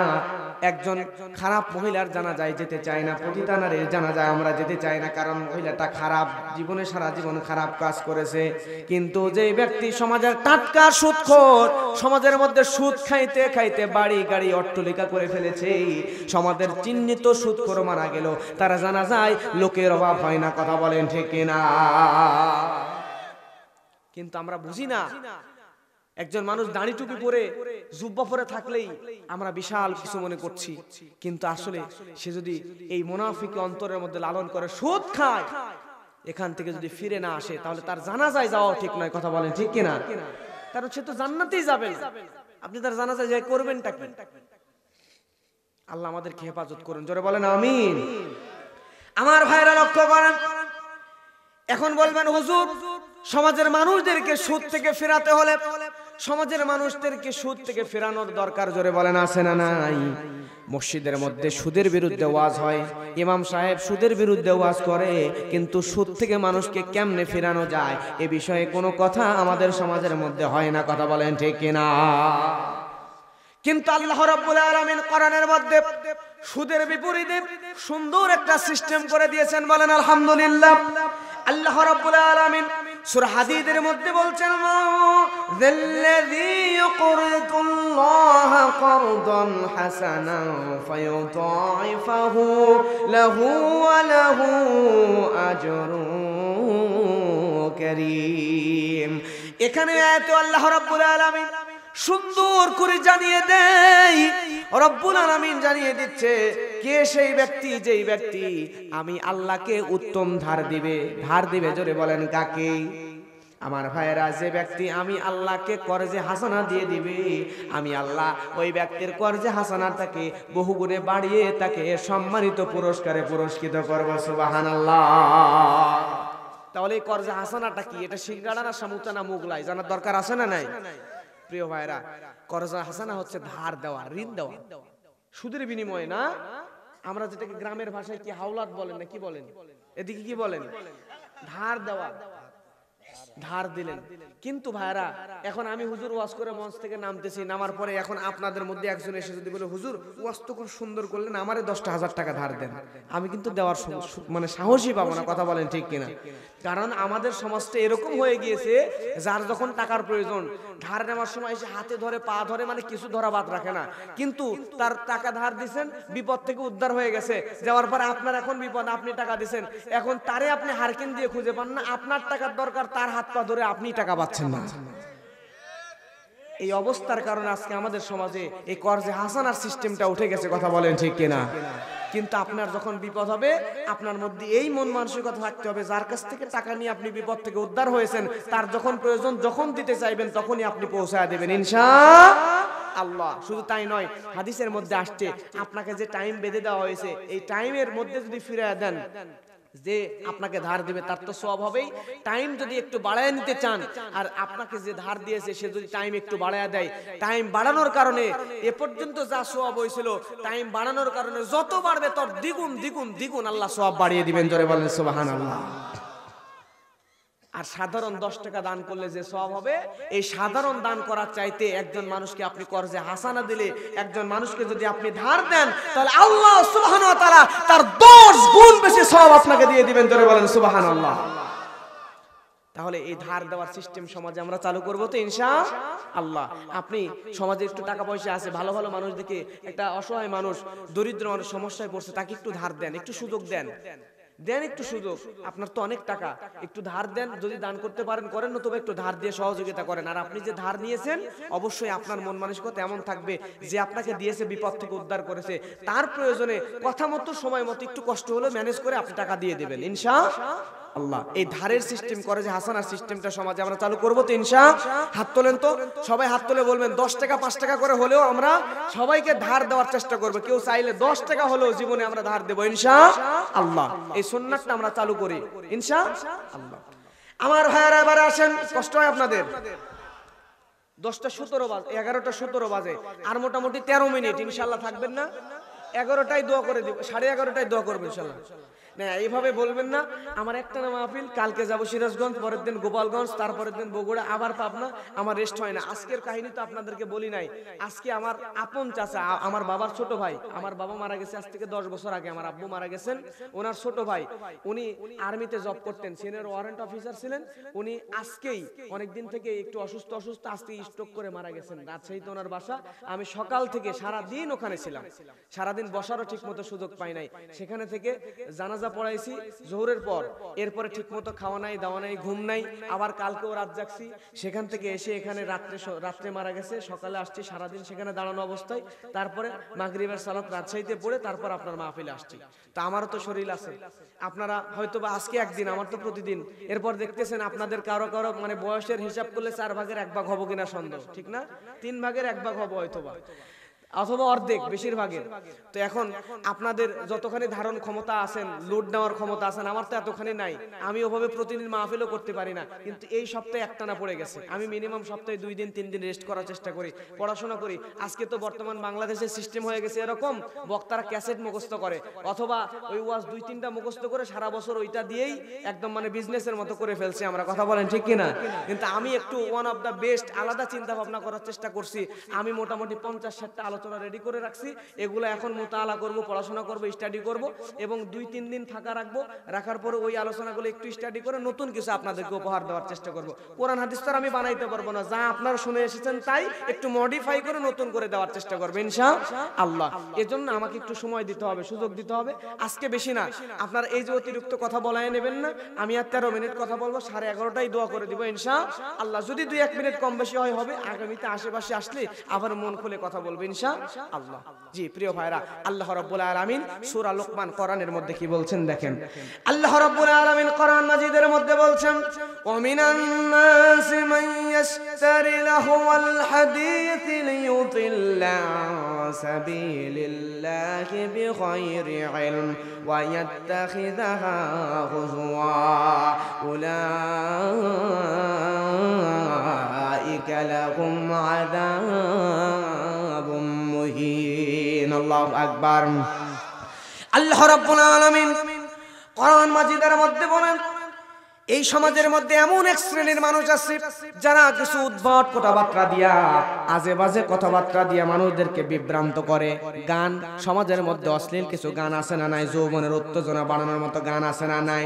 একজন খারাপ মহিলার জানাজায় যেতে চাই না, পতিতা নারীর জানাজায় আমরা যেতে চাই না, কারণ মহিলাটা খারাপ, জীবনে সারা জীবন খারাপ কাজ করেছে। কিন্তু যে ব্যক্তি সমাজের টাটকা সুদখোর, সমাজের মধ্যে সুদ খাইতে খাইতে বাড়ি গাড়ি অট্টালিকা করে ফেলেছে, সমাজের চিহ্নিত সুদখোর মারা গেল, তারা জানাজায় লোকের অভাব হয় না। কথা বলেন ঠিক কিনা? কিন্তু আমরা বুঝি না, একজন মানুষ দাড়ি টুপি পরে জুব্বা পরে থাকলেই আমরা বিশাল কিছু মনে করছি, কিন্তু আসলে সে যদি এই মুনাফিক অন্তরের মধ্যে লালন করে সুদ খায়, এখান থেকে যদি ফিরে না আসে তাহলে তার জানাজায় যাওয়া ঠিক নয়। কথা বলেন ঠিক কিনা? কারণ সে তো জান্নাতেই যাবে না, আপনি তার জানাজায় যাই করবেনটা কি? আল্লাহ আমাদেরকে হেফাজত করুন। জোরে বলেন আমিন। আমার ভাইরা লক্ষ্য করেন, এখন বলবেন হুজুর সমাজের মানুষদেরকে সুদ থেকে ফেরাতে হলে সমাজের মানুষদেরকে সুদ থেকে ফেরানোর দরকার। জোরে বলেন আছে না নাই? মসজিদের মধ্যে সুদের বিরুদ্ধে ওয়াজ হয়, ইমাম সাহেব সুদের বিরুদ্ধে ওয়াজ করে, কিন্তু সুদ থেকে মানুষকে কেমনে ফেরানো যায় এ বিষয়ে কোনো কথা আমাদের সমাজের মধ্যে হয় না। কথা বলেন ঠিক কিনা? কিন্তু আল্লাহ রাব্বুল আলামিন কোরআনের মধ্যে সুদের বিপরীতে সুন্দর একটা সিস্টেম করে দিয়েছেন। বলেন আলহামদুলিল্লাহ। আল্লাহ রাব্বুল আলামিন সূরা হাদীদের মধ্যে বলছেন, যাল্লাযী ইউকরিদুল্লাহা কারদান হাসানান ফায়ুদাইফাহু লাহু ওয়া লাহু আজরুন কারীম। এখানে আয়াতে আল্লাহ রাব্বুল আলামিন সুন্দর করে জানিয়ে দেয়, রব্বুল আলামিন জানিয়ে দিচ্ছে কে সেই ব্যক্তি, যেই ব্যক্তি আমি আল্লাহকে উত্তম ধার দিবে। ধার দিবে, জোরে বলেন কাকে? আমার ভাইয়েরা, যে ব্যক্তি আমি আল্লাহকে কর্জে হাসানা দিয়ে দিবে, আমি আল্লাহ ওই ব্যক্তির কর্জে হাসানাটাকে বহুগুণে বাড়িয়ে তাকে সম্মানিত পুরস্কারে পুরস্কৃত করব। সুবহানাল্লাহ। তাহলে এই কর্জে হাসানাটা কি? এটা সিঙ্গাড়া না সামুচা না মুগলাই জানার দরকার আছে না নাই? প্রিয় ভাইরা, কর্জে হাসানা হচ্ছে ধার দেওয়া, ঋণ দেওয়া, সুদের বিনিময়ে না। আমরা যেটাকে গ্রামের ভাষায় কি হাওলাত বলেন না কি বলেন, এদিকে কি বলেন? ধার দেওয়া। ধার দিলেন। কিন্তু ভাইরা এখন আমি হুজুর ওয়াজ করে মঞ্চ থেকে নামতেছি, নামার পরে এখন আপনাদের মধ্যে একজন এসে যদি বলে হুজুর ওয়াজ তো খুব সুন্দর করলেন, আমারে 10,000 টাকা ধার দেন, আমি কিন্তু দেওয়ার মানে সাহসই পাবো না। কথা বলেন ঠিক কিনা? কারণ আমাদের সমাজটা এরকম হয়ে গিয়েছে, যার যখন টাকার প্রয়োজন ধার নেওয়ার সময় এসে হাতে ধরে পা ধরে, মানে কিছু ধরা বাদ রাখে না। কিন্তু তার টাকা ধার দিছেন, বিপদ থেকে উদ্ধার হয়ে গেছে, যাওয়ার পরে আপনার এখন বিপদ, আপনি টাকা দিছেন, এখন তারে আপনি হারকিন দিয়ে খুঁজে পান না, আপনার টাকার দরকার, তার হাত পা ধরে আপনি টাকা পাচ্ছেন না। এই অবস্থার কারণে আজকে আমাদের সমাজে এই কর্জে হাসানার সিস্টেমটা উঠে গেছে। কথা বলেন ঠিক কিনা? কিন্তু আপনার যখন বিপদ হবে, আপনার মধ্যে এই মন মানসিকতা থাকতে হবে, যার কাছ থেকে টাকা নিয়ে আপনি বিপদ থেকে উদ্ধার হয়েছেন, তার যখন প্রয়োজন, যখন দিতে চাইবেন তখনই আপনি পৌঁছায় দেবেন ইনশাআল্লাহ। শুধু তাই নয়, হাদিসের মধ্যে আসছে আপনাকে যে টাইম বেঁধে দেওয়া হয়েছে, এই টাইমের মধ্যে যদি ফিরিয়ে দেন, যে আপনাকে ধার দিবে তার তো সওয়াব হবেই। টাইম যদি একটু বাড়ায় নিতে চান, আর আপনাকে যে ধার দিয়েছে সে যদি টাইম একটু বাড়ায় দেয়, টাইম বাড়ানোর কারণে এ পর্যন্ত যা সওয়াব হয়েছিল, টাইম বাড়ানোর কারণে যত বাড়বে তত দ্বিগুণ দ্বিগুণ দ্বিগুণ আল্লাহ সওয়াব বাড়িয়ে দিবেন। জোরে বলেন সুবহানাল্লাহ। আর সাধারণ 10 টাকা দান করলে যে সওয়াব হবে, এই সাধারণ দান করার চাইতে একজন মানুষকে আপনি কর্জে হাসানা দিলে, একজন মানুষকে যদি আপনি ধার দেন, তাহলে আল্লাহ সুবহানাহু ওয়া তাআলা তার 10 গুণ বেশি সওয়াব আপনাকে দিয়ে দিবেন। জোরে বলেন সুবহানাল্লাহ। তাহলে এই ধার দেওয়ার সিস্টেম সমাজে আমরা চালু করব তো ইনশাআল্লাহ। আপনি সমাজে একটু টাকা পয়সা আছে, ভালো ভালো মানুষ দেখে, একটা অসহায় মানুষ, দরিদ্র মানুষ সমস্যায় পড়ছে, তাকে একটু ধার দেন, একটু সুযোগ দেন, দেন একটু সুযোগ। আপনার তো অনেক টাকা, একটু ধার দেন, যদি দান করতে পারেন করেন, নতুবা একটু ধার দিয়ে সহযোগিতা করেন। আর আপনি যে ধার নিয়েছেন, অবশ্যই আপনার মন মানসিকতা এমন থাকবে যে আপনাকে দিয়েছে, বিপদ থেকে উদ্ধার করেছে, তার প্রয়োজনে কথা মতো সময় মতো একটু কষ্ট হলে ম্যানেজ করে আপনি টাকা দিয়ে দেবেন ইনশাআল্লাহ। এই ধারের সিস্টেম করে যে হাসানার সিস্টেমটা সমাজে আমরা চালু করব তো ইনশাআল্লাহ। হাত তোলেন তো, সবাই হাত তুলে বলবেন 10 টাকা 5 টাকা করে হলেও আমরা সবাইকে ধার দেওয়ার চেষ্টা করব। কেউ চাইলে 10 টাকা হলেও জীবনে আমরা ধার দেব ইনশাআল্লাহ। এই সুন্নাতটা আমরা চালু করি ইনশাআল্লাহ। আমার ভাইয়েরা এবার আসেন, কষ্ট হয় আপনাদের, 10টা 17 বাজে, 11টা 17 বাজে, আর মোটামুটি 13 মিনিট ইনশাআল্লাহ থাকবেন না? 11টায় দোয়া করে দিব, 11:30টায় দোয়া করব ইনশাআল্লাহ। না এইভাবে বলবেন না, আমার একটা না মাহফিল, কালকে যাব সিরাজগঞ্জ, পরের দিন গোপালগঞ্জ, তারপরের দিন বগুড়া, আবার পাবনা, আমার রেস্ট হয় না। আজকের কাহিনী তো আপনাদেরকে বলি নাই। আজকে আমার আপন চাচা, আমার বাবার ছোট ভাই, আমার বাবা মারা গেছে আজ থেকে 10 বছর আগে, আমার আব্বু মারা গেছেন, ওনার ছোট ভাই, উনি আর্মিতে জব করতেন, সিনিয়র ওয়ারেন্ট অফিসার ছিলেন। উনি আজকেই অনেকদিন থেকে একটু অসুস্থ, আজকে স্ট্রোক করে মারা গেছেন। রাজশাহীতে ওনার বাসা। আমি সকাল থেকে সারা দিন ওখানে ছিলাম, সারাদিন বসারও ঠিক মতো সুযোগ পাই নাই। সেখানে থেকে জানাজা পড়াইছি জোহরের পর, এরপরে ঠিক মতো খাওয়া নাই, দাওয়া নাই, ঘুম নাই, আবার কালকেও রাত জাগছি। সেখান থেকে এসে এখানে রাত্রে মারা গেছে, সকালে আসছি, সারাদিন সেখানে দাঁড়ানো অবস্থায়, তারপরে মাগরিবের সালাত রাজশাহীতে পড়ে তারপর আপনার মাহফিলে আসছি। তো আমারও তো শরীর আছে, আপনারা হয়তো বা আজকে একদিন, আমার তো প্রতিদিন। এরপর দেখতেছেন আপনাদের কারো কারো মানে বয়সের হিসাব করলে 4 ভাগের 1 ভাগ হবো কিনা সন্দেহ, ঠিক না? 3 ভাগের 1 ভাগ হবো হয়তোবা, অথবা অর্ধেক, বেশিরভাগের। তো এখন আপনাদের যতখানি ধারণ ক্ষমতা আছেন, লোড নেওয়ার ক্ষমতা আছেন, আমার তো এতখানি নাই। আমি ওভাবে প্রতিদিন মাহফিলও করতে পারি না, কিন্তু এই সপ্তাহে একটানা পড়ে গেছে। আমি মিনিমাম সপ্তাহে 2 দিন 3 দিন রেস্ট করার চেষ্টা করি, পড়াশোনা করি। আজকে তো বর্তমান বাংলাদেশের সিস্টেম হয়ে গেছে এরকম, বক্তারা ক্যাসেট মুখস্থ করে, অথবা ওই ওয়াজ 2-3টা মুখস্থ করে সারা বছর ওইটা দিয়েই একদম মানে বিজনেসের মতো করে ফেলছে আমরা। কথা বলেন ঠিক কিনা? কিন্তু আমি একটু ওয়ান অফ দ্য বেস্ট আলাদা চিন্তা ভাবনা করার চেষ্টা করছি। আমি মোটামুটি 50-60টা আলোচনা রেডি করে রাখছি, এগুলো এখন মোতালা করব, পড়াশোনা করব, স্টাডি করব, এবং 2-3 দিন ফাঁকা রাখবো। রাখার পরে ওই আলোচনাগুলো একটু স্টাডি করে নতুন কিছু আপনাদেরকে উপহার দেওয়ার চেষ্টা করব। কোরআন হাদিস তো আমি বানাইতে পারবো না, যা আপনারা শুনে এসেছেন তাই একটু মডিফাই করে নতুন করে দেওয়ার চেষ্টা করবো ইনশাআল্লাহ। এজন্য আমাকে একটু সময় দিতে হবে, সুযোগ দিতে হবে। আজকে বেশি না, আপনারা এই যে অতিরিক্ত কথা বলায় নেবেন না। আমি আর 13 মিনিট কথা বলবো, 11:30টায় দোয়া করে দিব ইনশাআল্লাহ। যদি 2-1 মিনিট কম বেশি হয় হবে, আগামীতে আশেপাশে আসলে আবার মন খুলে কথা বলবো ইনশাআল্লাহ। জি প্রিয় ভাইরা, আল্লাহ রাব্বুল আলামিন সূরা লুকমান কোরআনের মধ্যে কি বলছেন দেখেন। আল্লাহ রাব্বুল আলামিন কোরআন মাজিদের মধ্যে বলছেন, ওয়া মিনান নাসি মান ইয়াশতারি লাহুল হাদিস লিয়ুদিল্লা সাবিলিল্লাহি বিগাইরি ইলম ওয়া ইয়াত্তাখিযাহা হুজওয়া উলাইকা লাহুম আযাবুম মুহিন। আল্লাহু আকবার। আল্লাহ রাব্বুল আলামিন কোরআন মাজিদের মধ্যে বলেন, এই সমাজের মধ্যে এমন এক শ্রেণীর মানুষ আছে যারা কিছু উদ্ভট কথাবার্তা দিয়া, আজে বাজে কথাবার্তা দিয়া মানুষদেরকে বিভ্রান্ত করে। গান, সমাজের মধ্যে অশ্লীল কিছু গান আছে না নাই? যৌবনের উত্তেজনা বাড়ানোর মতো গান আছে না নাই?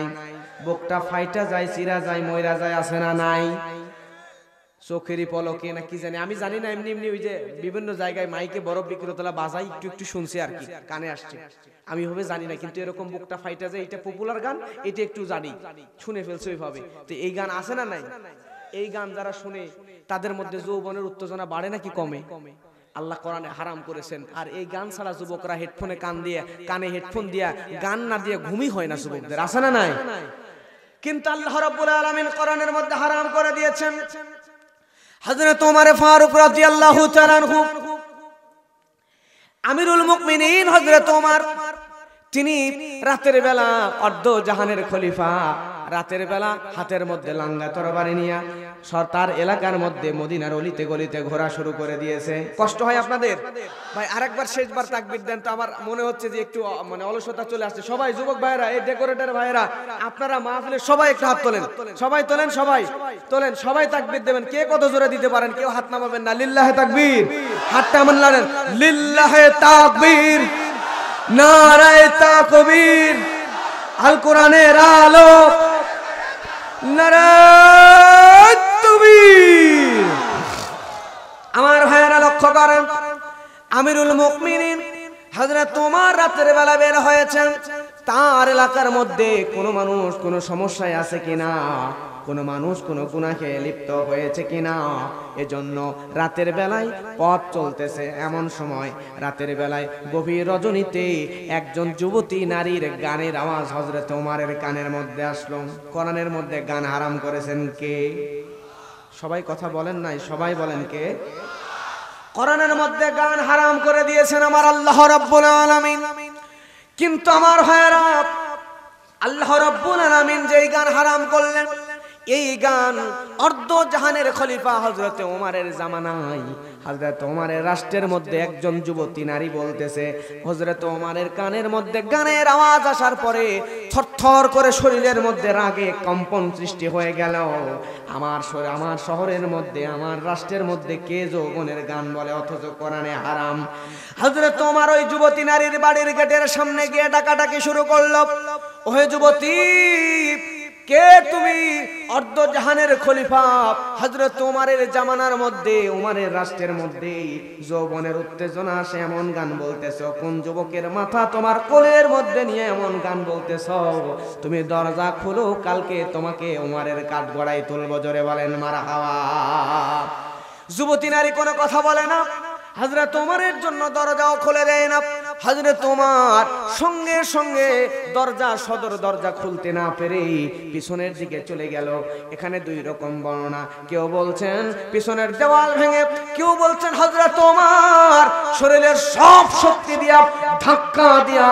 বুকটা ফাইটা যায়, চিরা যায়, ময়রা যায়, আছে না নাই? চোখেরই পলকে না কি জানি, আমি জানি না। এমনি এমনি ওই যে বিভিন্ন জায়গায় মাইকে বরফ বিক্রেতারা বাজাই, একটু একটু শুনছি আর কি, কানে আসছে। আমি হবে জানি না, কিন্তু এরকম বুকটা ফাইটা যায়, এটা পপুলার গান, এটা একটু জানি, শুনে ফেলছে ওইভাবে। তো এই গান আছে না নাই? এই গান যারা শুনে তাদের মধ্যে যৌবনের উত্তেজনা বাড়ে নাকি কমে? আল্লাহ কোরআনে হারাম করেছেন। আর এই গান ছাড়া যুবকরা হেডফোনে কানে হেডফোন দিয়া গান না দিয়ে ঘুমই হয় না যুবকদের, আছে না নাই? কিন্তু আল্লাহ রাব্বুল আলামিন কোরআনের মধ্যে হারাম করে দিয়েছেন। হযরত ওমর ফারুক রাদিয়াল্লাহু তাআলা আনহু, আমিরুল মুমিনিন হযরত ওমর, তিনি রাতের বেলা অর্ধ জাহানের খলিফা, রাতের বেলা হাতের মধ্যে লাঙ্গা তরবারি নিয়ে তার এলাকার মধ্যে মদিনার অলিতে গলিতে ঘোরা শুরু করে দিয়েছে। কষ্ট হয় আপনাদের? ভাই আরেকবার শেষবার তাকবীর দেন তো, আমার মনে হচ্ছে যে একটু মানে অলসতা চলে আসছে। সবাই যুবক ভাইরা, এই ডেকোরেটর ভাইরা, আপনারা মাহফিলে সবাই একটু হাত তোলেন, সবাই তোলেন, সবাই তোলেন, সবাই তাকবীর দেবেন। কে কত জোরে দিতে পারেন? কেউ হাত নামাবেন না। লিল্লাহে তাকবীর, হাতটা আমান লাড়েন। লিল্লাহে তাকবীর, নারায়ে তাকবীর, আল কোরআনের আলো, নারায়ে তাকবীর। আমার ভাইয়েরা লক্ষ্য করেন, আমিরুল মুমিনিন হযরত ওমর রাতের বেলা বের হয়েছেন। তার এলাকার মধ্যে কোনো মানুষ কোনো সমস্যায় আছে কিনা, কোনো মানুষ কোনো গুনাহে লিপ্ত হয়েছে কিনা, এজন্য রাতের বেলায় পথ চলতেছে। এমন সময় রাতের বেলায় গভীর রজনীতে একজন যুবতী নারীর গানের আওয়াজ হযরত ওমরের কানের মধ্যে আসলো। কোরআনের মধ্যে গান হারাম করেছেন কে? সবাই কথা বলেন নাই, সবাই বলেন কে? কোরআনের মধ্যে গান হারাম করে দিয়েছেন আমার আল্লাহ রাব্বুল আলামিন। কিন্তু আমার ভাইয়েরা, আল্লাহ রাব্বুল আলামিন যেই গান হারাম করলেন, এই গান অর্ধ জাহানের খলিফা হযরত ওমরের জামানায়, হযরত ওমরের রাষ্ট্রের মধ্যে একজন যুবতী নারী বলতেছে। হযরত ওমরের কানের মধ্যে গানের আওয়াজ আসার পরে থরথর করে শরীরের মধ্যে রাগে কম্পন সৃষ্টি হয়ে গেল। আমার শহরের মধ্যে, আমার রাষ্ট্রের মধ্যে কে যৌবনের গান বলে, অথচ কোরআনে হারাম। হযরত ওমর ওই যুবতী নারীর বাড়ির গেটের সামনে গিয়ে ডাকাডাকি শুরু করলো, ওহে যুবতী, কে তুমি? অর্ধ জাহানের খলিফা হযরত ওমরের জামানার মধ্যে, ওমরের রাষ্ট্রের মধ্যে যৌবনের উত্তেজনা আসে, এমন গান বলতেছ? কোন যুবকের মাথা তোমার কোলের মধ্যে নিয়ে এমন গান বলতেছ? তুমি দরজা খুলো, কালকে তোমাকে ওমরের কাঠগড়ায় তুলবো। জোরে বলেন মারহাবা। যুবতী নারী কোনো কথা বলে না, হযরত ওমরের জন্য দরজাও খুলে দেয় না। হযরত ওমর সঙ্গে সঙ্গে সদর দরজা খুলতে না পেরে পিছনের দিকে চলে গেল। এখানে দুই রকম বর্ণনা, কেউ বলছেন পিছনের দেওয়াল ভেঙে, কেউ বলছেন হযরত ওমর শরীরের সব শক্তি দিয়া ধাক্কা দিয়া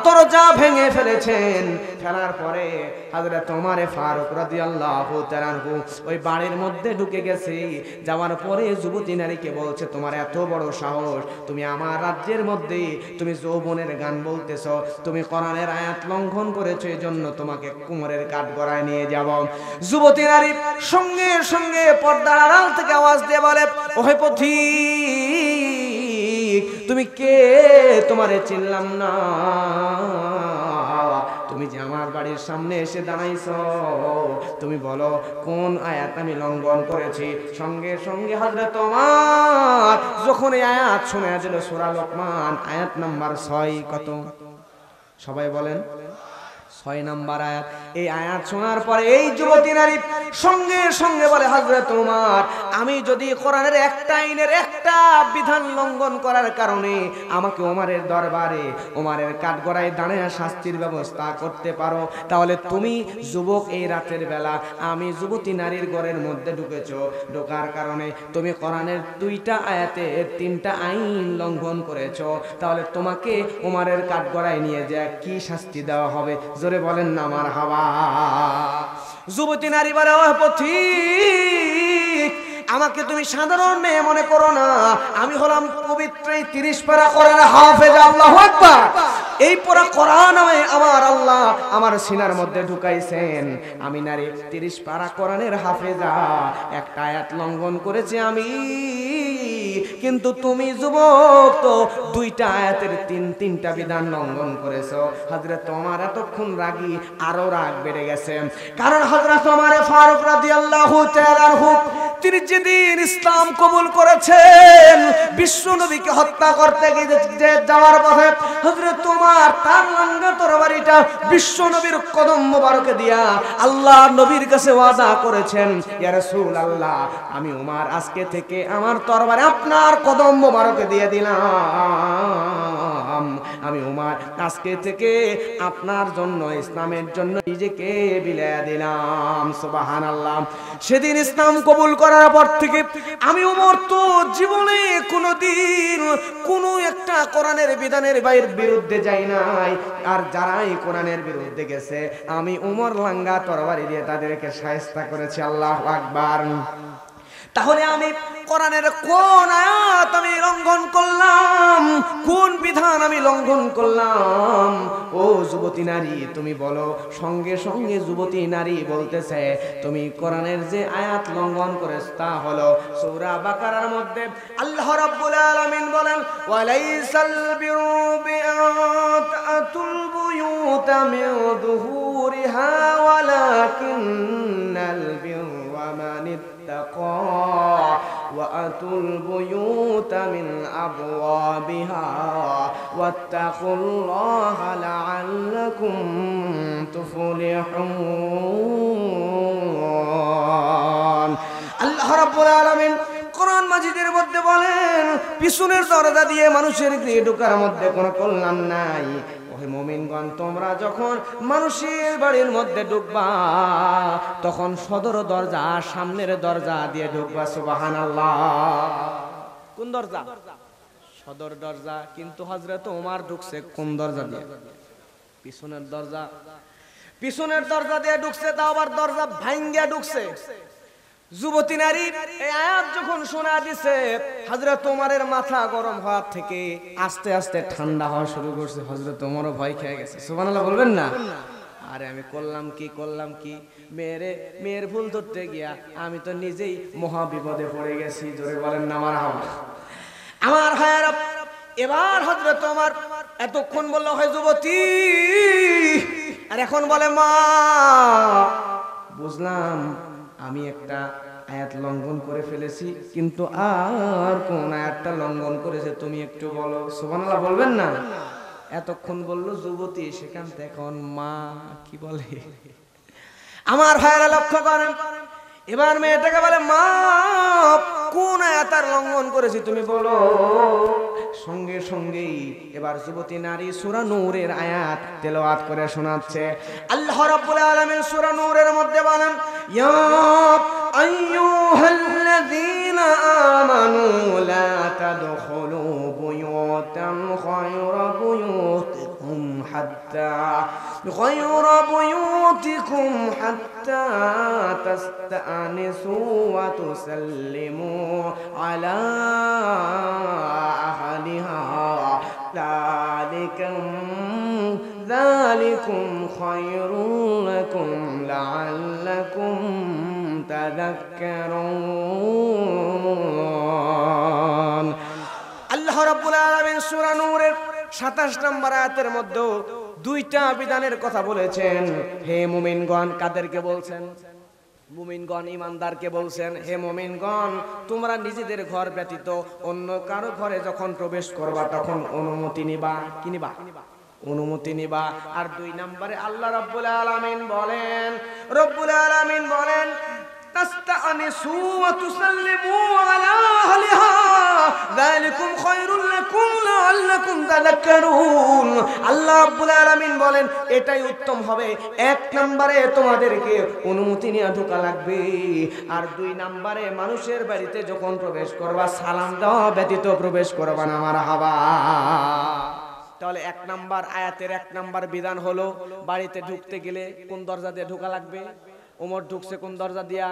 দরজা ভেঙে ফেলেছেন। ফেলার পরে হযরত ওমর ফারুক রাদিয়াল্লাহু তাআলা আনহু ওই বাড়ির মধ্যে ঢুকে গেছে। যাওয়ার পরে যুবতী নারীকে বলছে, তোমার এত বড় সাহস, তুমি আমার রাজ্যের মধ্যে তুমি যৌবনের গান বলতেছ, তুমি কোরআনের আয়াত লঙ্ঘন করেছো, এজন্য তোমাকে কুমোরের কাঠগড়ায় নিয়ে যাব। যুবতী নারী সঙ্গে সঙ্গে পর্দার আড়াল থেকে আওয়াজ দিয়ে বলে, ওহে পথিক, তুমি কে? তোমারে চিনলাম না। তুমি যে আমার বাড়ির সামনে এসে দাঁড়াইছো, তুমি বলো কোন আয়াত আমি লঙ্ঘন করেছি। সঙ্গে সঙ্গে হযরত ওমর যখন এই আয়াত শুনে দিল, সূরা লোকমান আয়াত নাম্বার 6, কত? সবাই বলেন, 6 নাম্বার আয়াত। এই আয়াত শোনার পরে এই যুবতী নারী সঙ্গে সঙ্গে বলে, হযরত ওমর, আমি যদি কোরআনের একটা আইনের একটা বিধান লঙ্ঘন করার কারণে আমাকে ওমরের দরবারে ওমরের কাঠগড়ায় দাঁড়িয়ে শাস্তির ব্যবস্থা করতে পারো, তাহলে তুমি যুবক এই রাতের বেলা আমি যুবতী নারীর ঘরের মধ্যে ঢুকেছো, ঢোকার কারণে তুমি কোরআনের 2টা আয়াতে 3টা আইন লঙ্ঘন করেছো, তাহলে তোমাকে ওমরের কাঠগড়ায় নিয়ে যায় কি শাস্তি দেওয়া হবে? জোরে বলেন না মারহাবা। যুবতী নারী বলে, ও পথিক, আমাকে তুমি সাধারণ মেয়ে মনে করো না, আমি হলাম পবিত্র 30 পারা কোরআনের হাফেজ। আল্লাহু আকবার। এই পুরা কোরআন আমার আল্লাহ আমার সিনার মধ্যে ঢুকাইছেন। আমি নারী 30 পারা কোরআনের হাফেজা, একটা আয়াত লঙ্ঘন করেছি আমি, কিন্তু তুমি যুবক তো দুইটা আয়াতের তিনটা বিধান লঙ্ঘন করেছো। হযরত ওমর এতক্ষণ রাগী, আরো রাগ বেড়ে গেছে, কারণ হযরত ওমর ফারুক রাদিয়াল্লাহু তাআলা আনহু তিনি যেদিন ইসলাম কবুল করেছেন, বিশ্ব নবীকে হত্যা করতে গিয়ে যাওয়ার পথে হযরত ওমর তার লঙ্গা তরবারিটা বিশ্ব নবীর কদম মোবারকে দিয়া আল্লাহ নবীর কাছে ওয়াদা করেছেন, ইয়া রাসূলুল্লাহ আমি ওমর আজকে থেকে আমার তরবারি আপনার কদম মোবারকে দিয়ে দিলাম, আমি ওমর আজকে থেকে আপনার জন্য ইসলামের জন্য নিজেকে বিলিয়ে দিলাম। সুবহানাল্লাহ। সেদিন ইসলাম কবুল করার পর থেকে আমি ওমর তো জীবনে কোনোদিন কোনো একটা কোরআনের বিধানের বিরুদ্ধে যাই নাই, আর যারাই কোরআনের বিরুদ্ধে গেছে আমি ওমর লাঙ্গা তরবারি দিয়ে তাদেরকে শায়েস্তা করেছি। আল্লাহু আকবার। তাহলে আমি কোরআনের কোন আয়াত আমি লঙ্ঘন করলাম, কোন বিধান আমি লঙ্ঘন করলাম? ও যুবতী নারী তুমি বলো। সঙ্গে সঙ্গে যুবতী নারী বলতেছে তুমি কোরআনের যে আয়াত লঙ্ঘন করেছো তা হলো সূরা বাকারার মধ্যে আল্লাহ রাব্বুল আলামিন বলেন, ওয়ালাইসাল বিরু বিআতাতুল বুয়ুতা মিন যুহুরিহা ওয়ালাকিন্নাল বিররা মান وأتوا البيوت من أبوابها واتقوا الله لعلكم تفلحون। আল্লাহ রাব্বুল আলামিন কোরআন মাজিদের মধ্যে বলেন পিছনের দরজা দিয়ে মানুষের গৃহে ঢোকার মধ্যে কোনো কল্যাণ নাই। মুমিনগণ তোমরা যখন মানুষের বাড়ির মধ্যে ঢুকবা তখন সদর দরজা সামনের দরজা দিয়ে ঢুকবা। সুবহানাল্লাহ। কোন দরজা? সদর দরজা। কিন্তু হযরত ওমর ঢুকছে কোন দরজা দিয়ে? পিছনের দরজা। পিছনের দরজা দিয়ে ঢুকছে, তাও আবার দরজা ভাঙ্গিয়া ঢুকছে। যুবতী নারী এই আয়াত যখন শোনা দিছে হযরত ওমরের মাথা গরম হওয়ার থেকে আস্তে আস্তে ঠান্ডা হওয়া শুরু করছে। হযরত ওমরও ভয় খেয়ে গেছে। সুবহানাল্লাহ বলবেন না? আরে আমি করলাম কি মেয়ের ভুল ধরতে গিয়া আমি তো নিজেই মহা বিপদে পড়ে গেছি। জোরে বলেন না মারহাবা। আমার ভাইয়েরা, এবার হযরত ওমর এতক্ষণ বলল হয় যুবতী, আর এখন বলে মা বুঝলাম আমি একটা আয়াত লঙ্ঘন করে ফেলেছি, কিন্তু আর কোন আয়াতটা লঙ্ঘন করেছে তুমি একটু বলো। সুবহানাল্লাহ বলবেন না? এতক্ষণ বললো যুবতী, সেখান থেকে এখন মা কি বলে। আমার ভাইয়েরা লক্ষ্য করেন, এবার মেয়েটাকে বলে মা কোন আয়াত লঙ্ঘন করেছি তুমি বলো। সঙ্গে সঙ্গেই এবার যুবতী নারী সূরা নূরের আয়াত তেলাওয়াত করে শোনাচ্ছে। আল্লাহ রাব্বুল আলামিন সূরা নূরের মধ্যে বলেন, ইয়া আইয়ুহাল্লাযীনা আমানু লা তাদখুলু বুয়ুতান গায়রা বুয়ুতিকুম হাত্তা তাস্তানিসু ওয়া তুসাল্লিমু আলা আহলিহা যালিকুম খায়রুল লাকুম লাআল্লাকুম তাযাক্কারুন। আল্লাহ রাব্বুল আলামিন সূরা নূরের 27 নম্বর আয়াতের মধ্যে দুইটা বিধানের কথা বলেছেন। হে মুমিনগণ, কাদেরকে বলছেন? মুমিনগণ ইমানদারকে বলছেন, হে মুমিনগণ তোমরা নিজেদের ঘর ব্যতীত অন্য কারো ঘরে যখন প্রবেশ করবা তখন অনুমতি নিবা। কি নিবা? অনুমতি নিবা। আর 2 নম্বরে আল্লাহ রাব্বুল আলামিন বলেন তাস্তানিসু ওয়া তুসাল্লিমু আলা আহলিহা যালিকুম খায়রুল লাকুম লাআল্লাকুম তাযাক্কারুন। আল্লাহ রাব্বুল আলামিন বলেন এটাই উত্তম হবে। 1 নম্বরে তোমাদেরকে অনুমতি নিয়ে ঢোকা লাগবে, আর 2 নম্বরে মানুষের বাড়িতে যখন প্রবেশ করবা সালাম দেওয়া ব্যতীত প্রবেশ করবা না। মারহাবা। তাহলে 1 নম্বর আয়াতের 1 নম্বর বিধান হলো বাড়িতে ঢুকতে গেলে কোন দরজা দিয়ে ঢোকা লাগবে? ওমর ঢুকছে কোন দরজা দিয়া?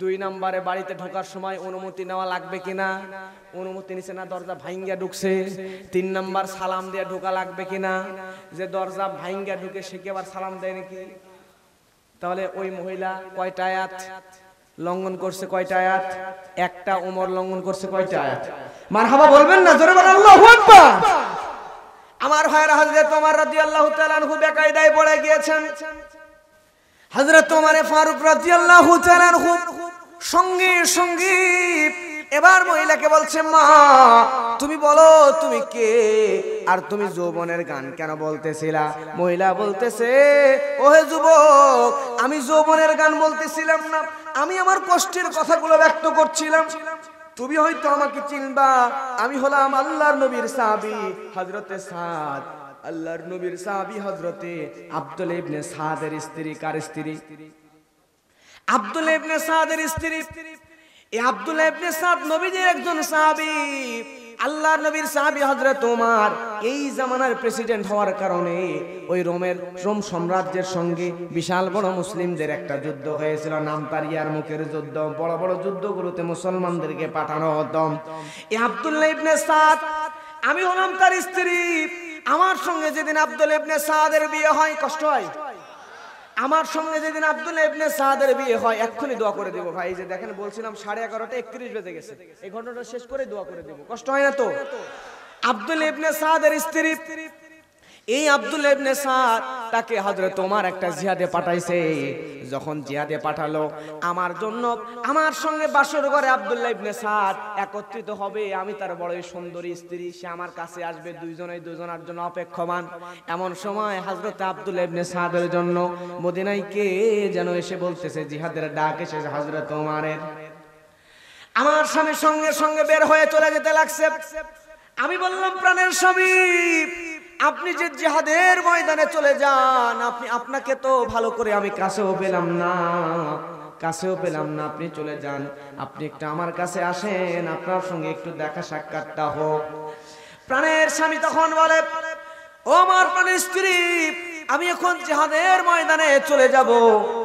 2 নম্বরে বাড়িতে ঢোকার সময় অনুমতি নেওয়া লাগবে কিনা? অনুমতি নিছে না, দরজা ভাঙ্গা ঢুকছে। 3 নম্বর সালাম দিয়ে ঢোকা লাগবে কিনা? যে দরজা ভাঙ্গা ঢুকে সে কি আবার সালাম দেয় নাকি? তাহলে ওই মহিলা কয়টা আয়াত লঙ্ঘন করছে? কয়টা আয়াত? একটা। ওমর লঙ্ঘন করছে কয়টা আয়াত? মারহাবা বলবেন না? জোরে বলেন আল্লাহু আকবার। আমার ভাইরা, হযরত ওমর রাদিয়াল্লাহু তাআলা আনহু বেকায়দায় পড়ে গিয়েছেন। হযরত ওমর ফারুক রাদিয়াল্লাহু তাআলা আনহু সঙ্গে সঙ্গে এবার মহিলাকে বলছে, মা তুমি বলো তুমি কে, আর তুমি যৌবনের গান কেন বলতেছিলা? মহিলা বলতেছে, ওহে যুবক, আমি যৌবনের গান বলতেছিলাম না, আমি আমার কষ্টের কথাগুলো ব্যক্ত করছিলাম। তুমি হয়তো আমাকে চিনবা, আমি হলাম আল্লাহর নবীর সাহাবী হযরতে সাদ। আল্লাহর নবীর সাহাবী হযরতে আব্দুল্লাহ ইবনে সাদের স্ত্রী। কার স্ত্রী? আব্দুল্লাহ ইবনে সাদের স্ত্রী। এই আব্দুল্লাহ ইবনে সাদ নবীজির একজন সাহাবী, আল্লাহর নবীর সাহাবী হযরত ওমর এই জামানার প্রেসিডেন্ট হওয়ার কারণে ওই রোম সাম্রাজ্যের সঙ্গে বিশাল বড় মুসলিমদের একটা যুদ্ধ হয়েছিল, নাম তার ইয়ারমুকের যুদ্ধ। বড় বড় যুদ্ধগুলোতে মুসলমানদেরকে পাঠানো হতো। এই আব্দুল্লাহ ইবনে সাদ, আমি হলাম তার স্ত্রী। আমার সঙ্গে যেদিন আব্দুল্লাহ ইবনে সাদের বিয়ে হয়, কষ্ট হয়? আমার সঙ্গে যেদিন আব্দুল্লাহ ইবনে সাদের বিয়ে হয়, এক্ষুনি দোয়া করে দেব ভাই। যে দেখেন বলছিলাম 11:30 বেজে গেছে, এই ঘটনাটা শেষ করে দোয়া করে দেব, কষ্ট হয় না তো? আব্দুল্লাহ ইবনে সাদের স্ত্রী, এই আব্দুল্লাহ ইবনে সাদ তাকে হযরত ওমর একটা জিহাদে পাঠাইছে। যখন জিহাদে পাঠালো আমার জন্য, আমার সঙ্গে বাসর ঘরে আব্দুল্লাহ ইবনে সাদ একত্রিত হবে। আমি তার বড়ই সুন্দরী স্ত্রী, সে আমার কাছে আসবে, দুইজনেই দুজনের জন্য অপেক্ষমান। এমন সময় হযরত আব্দুল্লাহ ইবনে সাদের জন্য মদিনায় কে যেন এসে বলতেছে, জিহাদের ডাক এসেছে হযরত ওমরের। আমার স্বামী সঙ্গে সঙ্গে বের হয়ে চলে যেতে লাগছে। আমি বললাম, প্রাণের স্বামী, আপনি যে জিহাদের ময়দানে চলে যান, আপনাকে তো ভালো করে আমি কাছেও পেলাম না, আপনি চলে যান, আপনি একটু আমার কাছে আসেন, আপনার সঙ্গে একটু দেখা সাক্ষাৎটা হোক। প্রাণের স্বামী তখন বলে, ও আমার প্রাণের স্ত্রী, আমি এখন জিহাদের ময়দানে চলে যাব,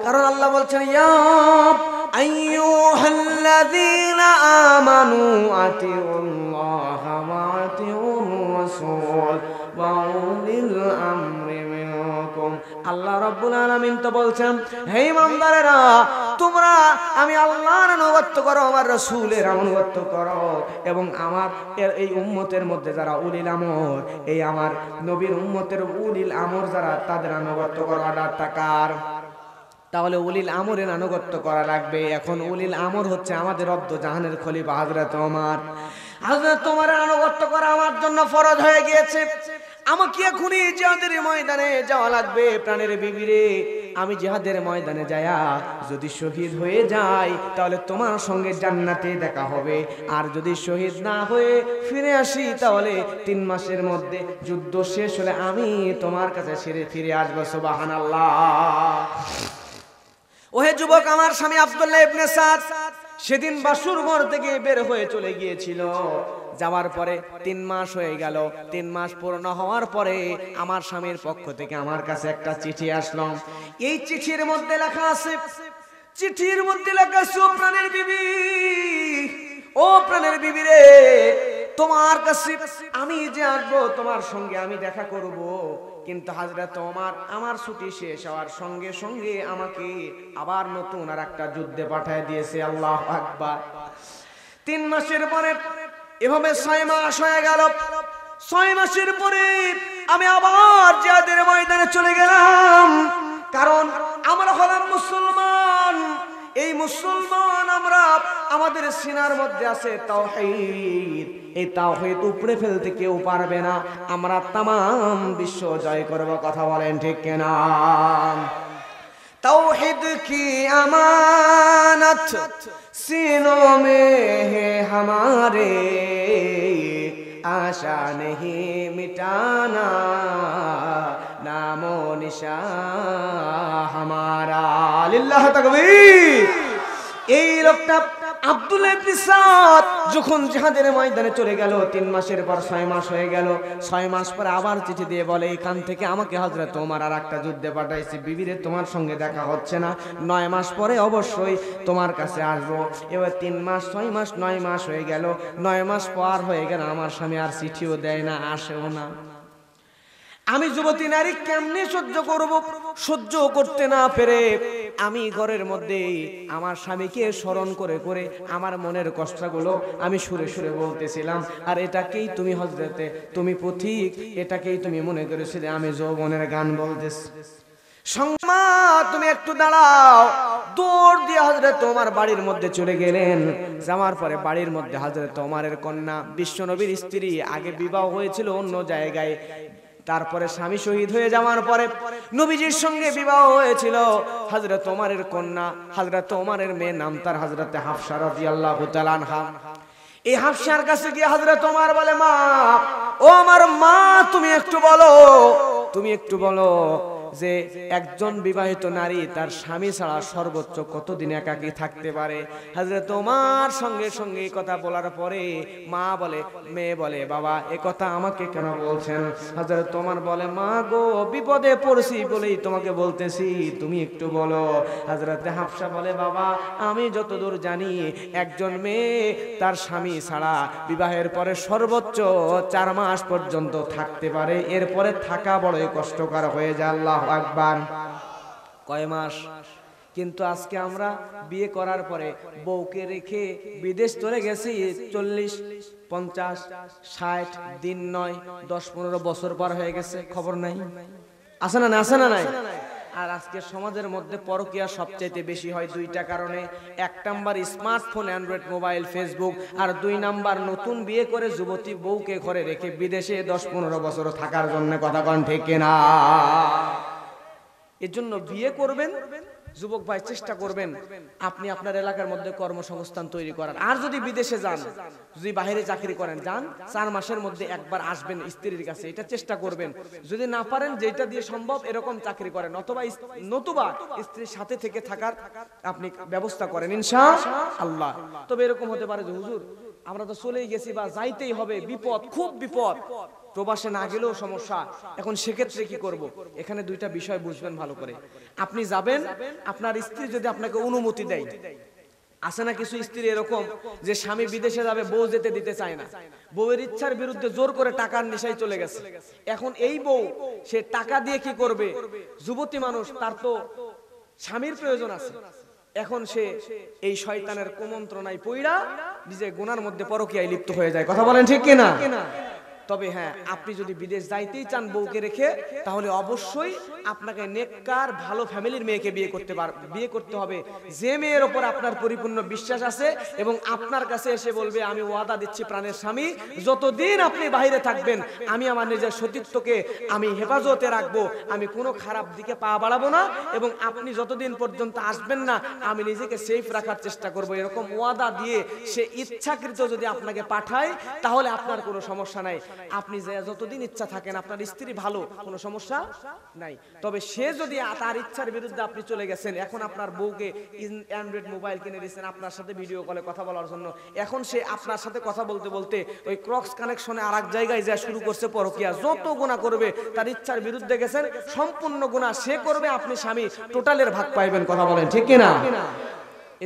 কারণ আল্লাহ বলছেন, ইয়া আইয়ুহাল্লাযীনা আমানু আতিউল্লাহা ওয়া আতিউর রাসূল ওয়া উলিল আমরি মিনকুম। আল্লাহ রাব্বুল আলামিন তো বলছেন, হে ইমানদারেরা, তোমরা আমি আল্লাহর আনুগত্য করো, আমার রাসূলের আনুগত্য করো, এবং আমার এই উম্মতের মধ্যে যারা উলিল আমর, এই আমার নবীর উম্মতের উলিল আমর যারা, তাদের আনুগত্য করো। অর্ডারটা কার? তাহলে উলিল আমরের আনুগত্য করা লাগবে। এখন উলিল আমর হচ্ছে আমাদের রব্দ জাহানের খলিফা হযরত ওমর। হযরত ওমরের আনুগত্য করা আমার জন্য ফরজ হয়ে গিয়েছে। আমাকে এখনই জিহাদের ময়দানে যাওয়া লাগবে। প্রাণের বিবিরে, আমি জিহাদের ময়দানে যায়া যদি শহীদ হয়ে যাই, তাহলে তোমার সঙ্গে জান্নাতে দেখা হবে। আর যদি শহীদ না হয়ে ফিরে আসি, তাহলে 3 মাসের মধ্যে যুদ্ধ শেষ হলে আমি তোমার কাছে ফিরে আসবো। সুবহানাল্লাহ। ওহে যুবক, আমার স্বামী আব্দুল্লাহ ইবনে সাদ সেদিন বাসুর ঘর থেকে বের হয়ে চলে গিয়েছিল। যাওয়ার পরে 3 মাস হয়ে গেল। 3 মাস পূর্ণ হওয়ার পরে আমার স্বামীর পক্ষ থেকে আমার কাছে একটা চিঠি আসলো। এই চিঠির মধ্যে লেখা আছে, ও প্রাণের বিবি, ও প্রাণের বিবি রে, তোমার কাছে আমি যে আসবো, তোমার সঙ্গে আমি দেখা করব, কিন্তু হযরত ওমর আমার ছুটি শেষ হওয়ার সঙ্গে সঙ্গে আমাকে আবার নতুন আর একটা যুদ্ধে পাঠিয়ে দিয়েছে। আল্লাহু আকবার। 3 মাসের পরে এভাবে 6 মাস হয়ে গেল। 6 মাসের পরে আমি আবার জিহাদের ময়দানে চলে গেলাম, কারণ আমরা হলাম মুসলমান। এই মুসলমান আমরা, আমাদের সিনার মধ্যে আছে তাওহীদ। এই তাওহীদ উপড়ে ফেলতে কেউ পারবে না। আমরা तमाम বিশ্ব জয় করব। কথা বলেন ঠিক কিনা? তাওহীদ কি আমানত सीनों में है हमारे, आशा नहीं मिटाना नामो निशा हमारा। लिल्लाह तकबीर। এই লোকটা আব্দুল্লাহ ইবনে সাদ যখন জিহাদের ময়দানে চলে গেল 3 মাসের পর 6 মাস হয়ে গেল। 6 মাস পর আবার চিঠি দিয়ে বলে এখান থেকে আমাকে হযরত ওমর আর একটা যুদ্ধে পাঠাইছে, বিবিরে তোমার সঙ্গে দেখা হচ্ছে না, 9 মাস পরে অবশ্যই তোমার কাছে আসবো। এবার 3 মাস 6 মাস 9 মাস হয়ে গেল, 9 মাস পার হয়ে গেল, আমার স্বামী আর চিঠিও দেয় না, আসেও না। আমি যুবতী নারী কেমনে সহ্য করব? সহ্য করতে না পেরে আমি ঘরের মধ্যে আমার স্বামীকে স্মরণ করে করে আমার মনের কষ্টগুলো আমি সুরে সুরে বলতেছিলাম। আর এটাকেই তুমি হযরতে, তুমি পথিক, এটাকেই তুমি মনে করেছিলে আমি যৌবনের গান বলতেছি। সংমা তুমি একটু দাঁড়াও। দৌড় দিয়ে হযরত ওমর বাড়ির মধ্যে চলে গেলেন। যাওয়ার পরে বাড়ির মধ্যে হযরত ওমরের কন্যা বিশ্বনবীর স্ত্রী, আগে বিবাহ হয়েছিল অন্য জায়গায়, তারপরে স্বামী শহীদ হয়ে যাওয়ার পরে নবীজির সঙ্গে বিবাহ হয়েছিল হযরত ওমরের কন্যা, হযরত ওমরের মেয়ে, নাম তার হযরতে হাফসা রাদিয়াল্লাহু তাআলা আনহা। এই হাফসার কাছে গিয়ে হযরত ওমর বলে, মা, ও আমার মা, তুমি একটু বলো, তুমি একটু বলো যে একজন বিবাহিত নারী তার স্বামী ছাড়া সর্বোচ্চ কতদিন একাকী থাকতে পারে? হযরত ওমর সঙ্গে সঙ্গে কথা বলার পরে মা বলে, মেয়ে বলে, বাবা এ কথা আমাকে কেন বলছেন? হযরত ওমর বলে, মা গো, বিপদে পড়ছি বলেই তোমাকে বলতেছি, তুমি একটু বলো। হযরতে হাফসা বলে, বাবা আমি যতদূর জানি একজন মেয়ে তার স্বামী ছাড়া বিবাহের পরে সর্বোচ্চ 4 মাস পর্যন্ত থাকতে পারে, এরপরে থাকা বড়ই কষ্টকর হয়ে যায়। আল্লাহ আকবার। কয় মাস? কিন্তু আজকে আমরা বিয়ে করার পরে বউকে রেখে বিদেশ চলে গেছি 40, 50, 60 দিন নয়, 10-15 বছর পার হয়ে গেছে, খবর নাই। আছে না? আছে না নাই? আর আজকে সমাজের মধ্যে পরকীয়া সবচাইতে বেশি হয় 2টা কারণে। 1 number smartphone, Android mobile, Facebook, আর 2 নাম্বার নতুন বিয়ে করে যুবতী বউকে ঘরে রেখে বিদেশে 10-15 বছর থাকার জন্য। কথা কন ঠিক কিনা? এর জন্য বিয়ে করবেন যুবক ভাই, চেষ্টা করবেন আপনি আপনার এলাকার মধ্যে কর্মসংস্থান তৈরি করার। আর যদি বিদেশে যান, যদি বাইরে চাকরি করেন, যান 4 মাসের মধ্যে একবার আসবেন স্ত্রীর কাছে, এটা চেষ্টা করবেন। যদি না পারেন, যেটা দিয়ে সম্ভব এরকম চাকরি করেন, নতুবা স্ত্রীর সাথে থেকে থাকার আপনি ব্যবস্থা করেন ইনশাআল্লাহ। তবে এরকম হতে পারে যে হুজুর আমরা তো চলেই গেছি বা যাইতেই হবে, বিপদ, খুব বিপদ, প্রবাসে না গেলেও সমস্যা, এখন সেক্ষেত্রে কি করব? এখানে 2টা বিষয় বুঝবেন ভালো করে। আপনি যাবেন, আপনার স্ত্রী যদি আপনাকে অনুমতি দেয়। আছে না কিছু স্ত্রী এরকম যে স্বামী বিদেশে যাবে, বউ যেতে দিতে চায় না, বউয়ের ইচ্ছার বিরুদ্ধে জোর করে টাকার নেশায় চলে গেছে। এখন এই বউ সে টাকা দিয়ে কি করবে? যুবতী মানুষ, তার তো স্বামীর প্রয়োজন আছে। এখন সে এই শয়তানের কুমন্ত্রণায় পইড়া নিজে গুনার মধ্যে পরকীয়ায় লিপ্ত হয়ে যায়। কথা বলেন ঠিক কিনা? তবে হ্যাঁ, আপনি যদি বিদেশ যাইতেই চান বউকে রেখে, তাহলে অবশ্যই আপনাকে নেককার ভালো ফ্যামিলির মেয়েকে বিয়ে করতে হবে, যে মেয়ের ওপর আপনার পরিপূর্ণ বিশ্বাস আছে এবং আপনার কাছে এসে বলবে, আমি ওয়াদা দিচ্ছি প্রাণের স্বামী, যতদিন আপনি বাইরে থাকবেন আমি আমার নিজের সতীত্বকে আমি হেফাজতে রাখবো, আমি কোনো খারাপ দিকে পা বাড়াবো না, এবং আপনি যতদিন পর্যন্ত আসবেন না আমি নিজেকে সেফ রাখার চেষ্টা করব। এরকম ওয়াদা দিয়ে সে ইচ্ছাকৃত যদি আপনাকে পাঠায়, তাহলে আপনার কোনো সমস্যা নাই। আপনি যতদিন ইচ্ছা থাকেন, আপনার স্ত্রী ভালো, কোনো সমস্যা নাই। তবে সে যদি তার ইচ্ছার বিরুদ্ধে আপনি চলে গেছেন, এখন আপনার বউকে অ্যান্ড্রয়েড মোবাইল কিনে দিয়েছেন আপনার সাথে ভিডিও কলে কথা বলার জন্য, এখন সে আপনার সাথে কথা বলতে বলতে ওই ক্রক্স কানেকশনে আর এক জায়গায় যা শুরু করছে পরকীয়া। যত গুনাহ করবে, তার ইচ্ছার বিরুদ্ধে গেছেন, সম্পূর্ণ গুনাহ সে করবে, আপনি স্বামী টোটালের ভাগ পাইবেন। কথা বলেন ঠিক কিনা?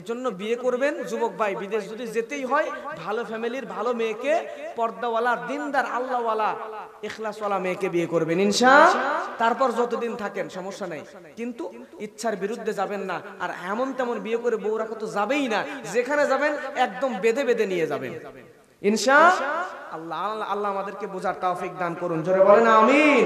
এজন্য বিয়ে করবেন যুবক ভাই, বিদেশ যদি যেতেই হয় ভালো ফ্যামিলির ভালো মেয়েকে, পর্দাওয়ালা, দিনদার, আল্লাহওয়ালা, ইখলাসওয়ালা মেয়েকে বিয়ে করবেন ইনশাআল্লাহ। তারপর যতদিন থাকেন সমস্যা নাই, কিন্তু ইচ্ছার বিরুদ্ধে যাবেন না। আর এমন তেমন বিয়ে করে বউ রাখা তো যাবেই না, যেখানে যাবেন একদম বেঁধে বেঁধে নিয়ে যাবেন ইনশাআল্লাহ। আল্লাহ আমাদেরকে বোঝার তৌফিক দান করুন, জোরে বলেন আমিন।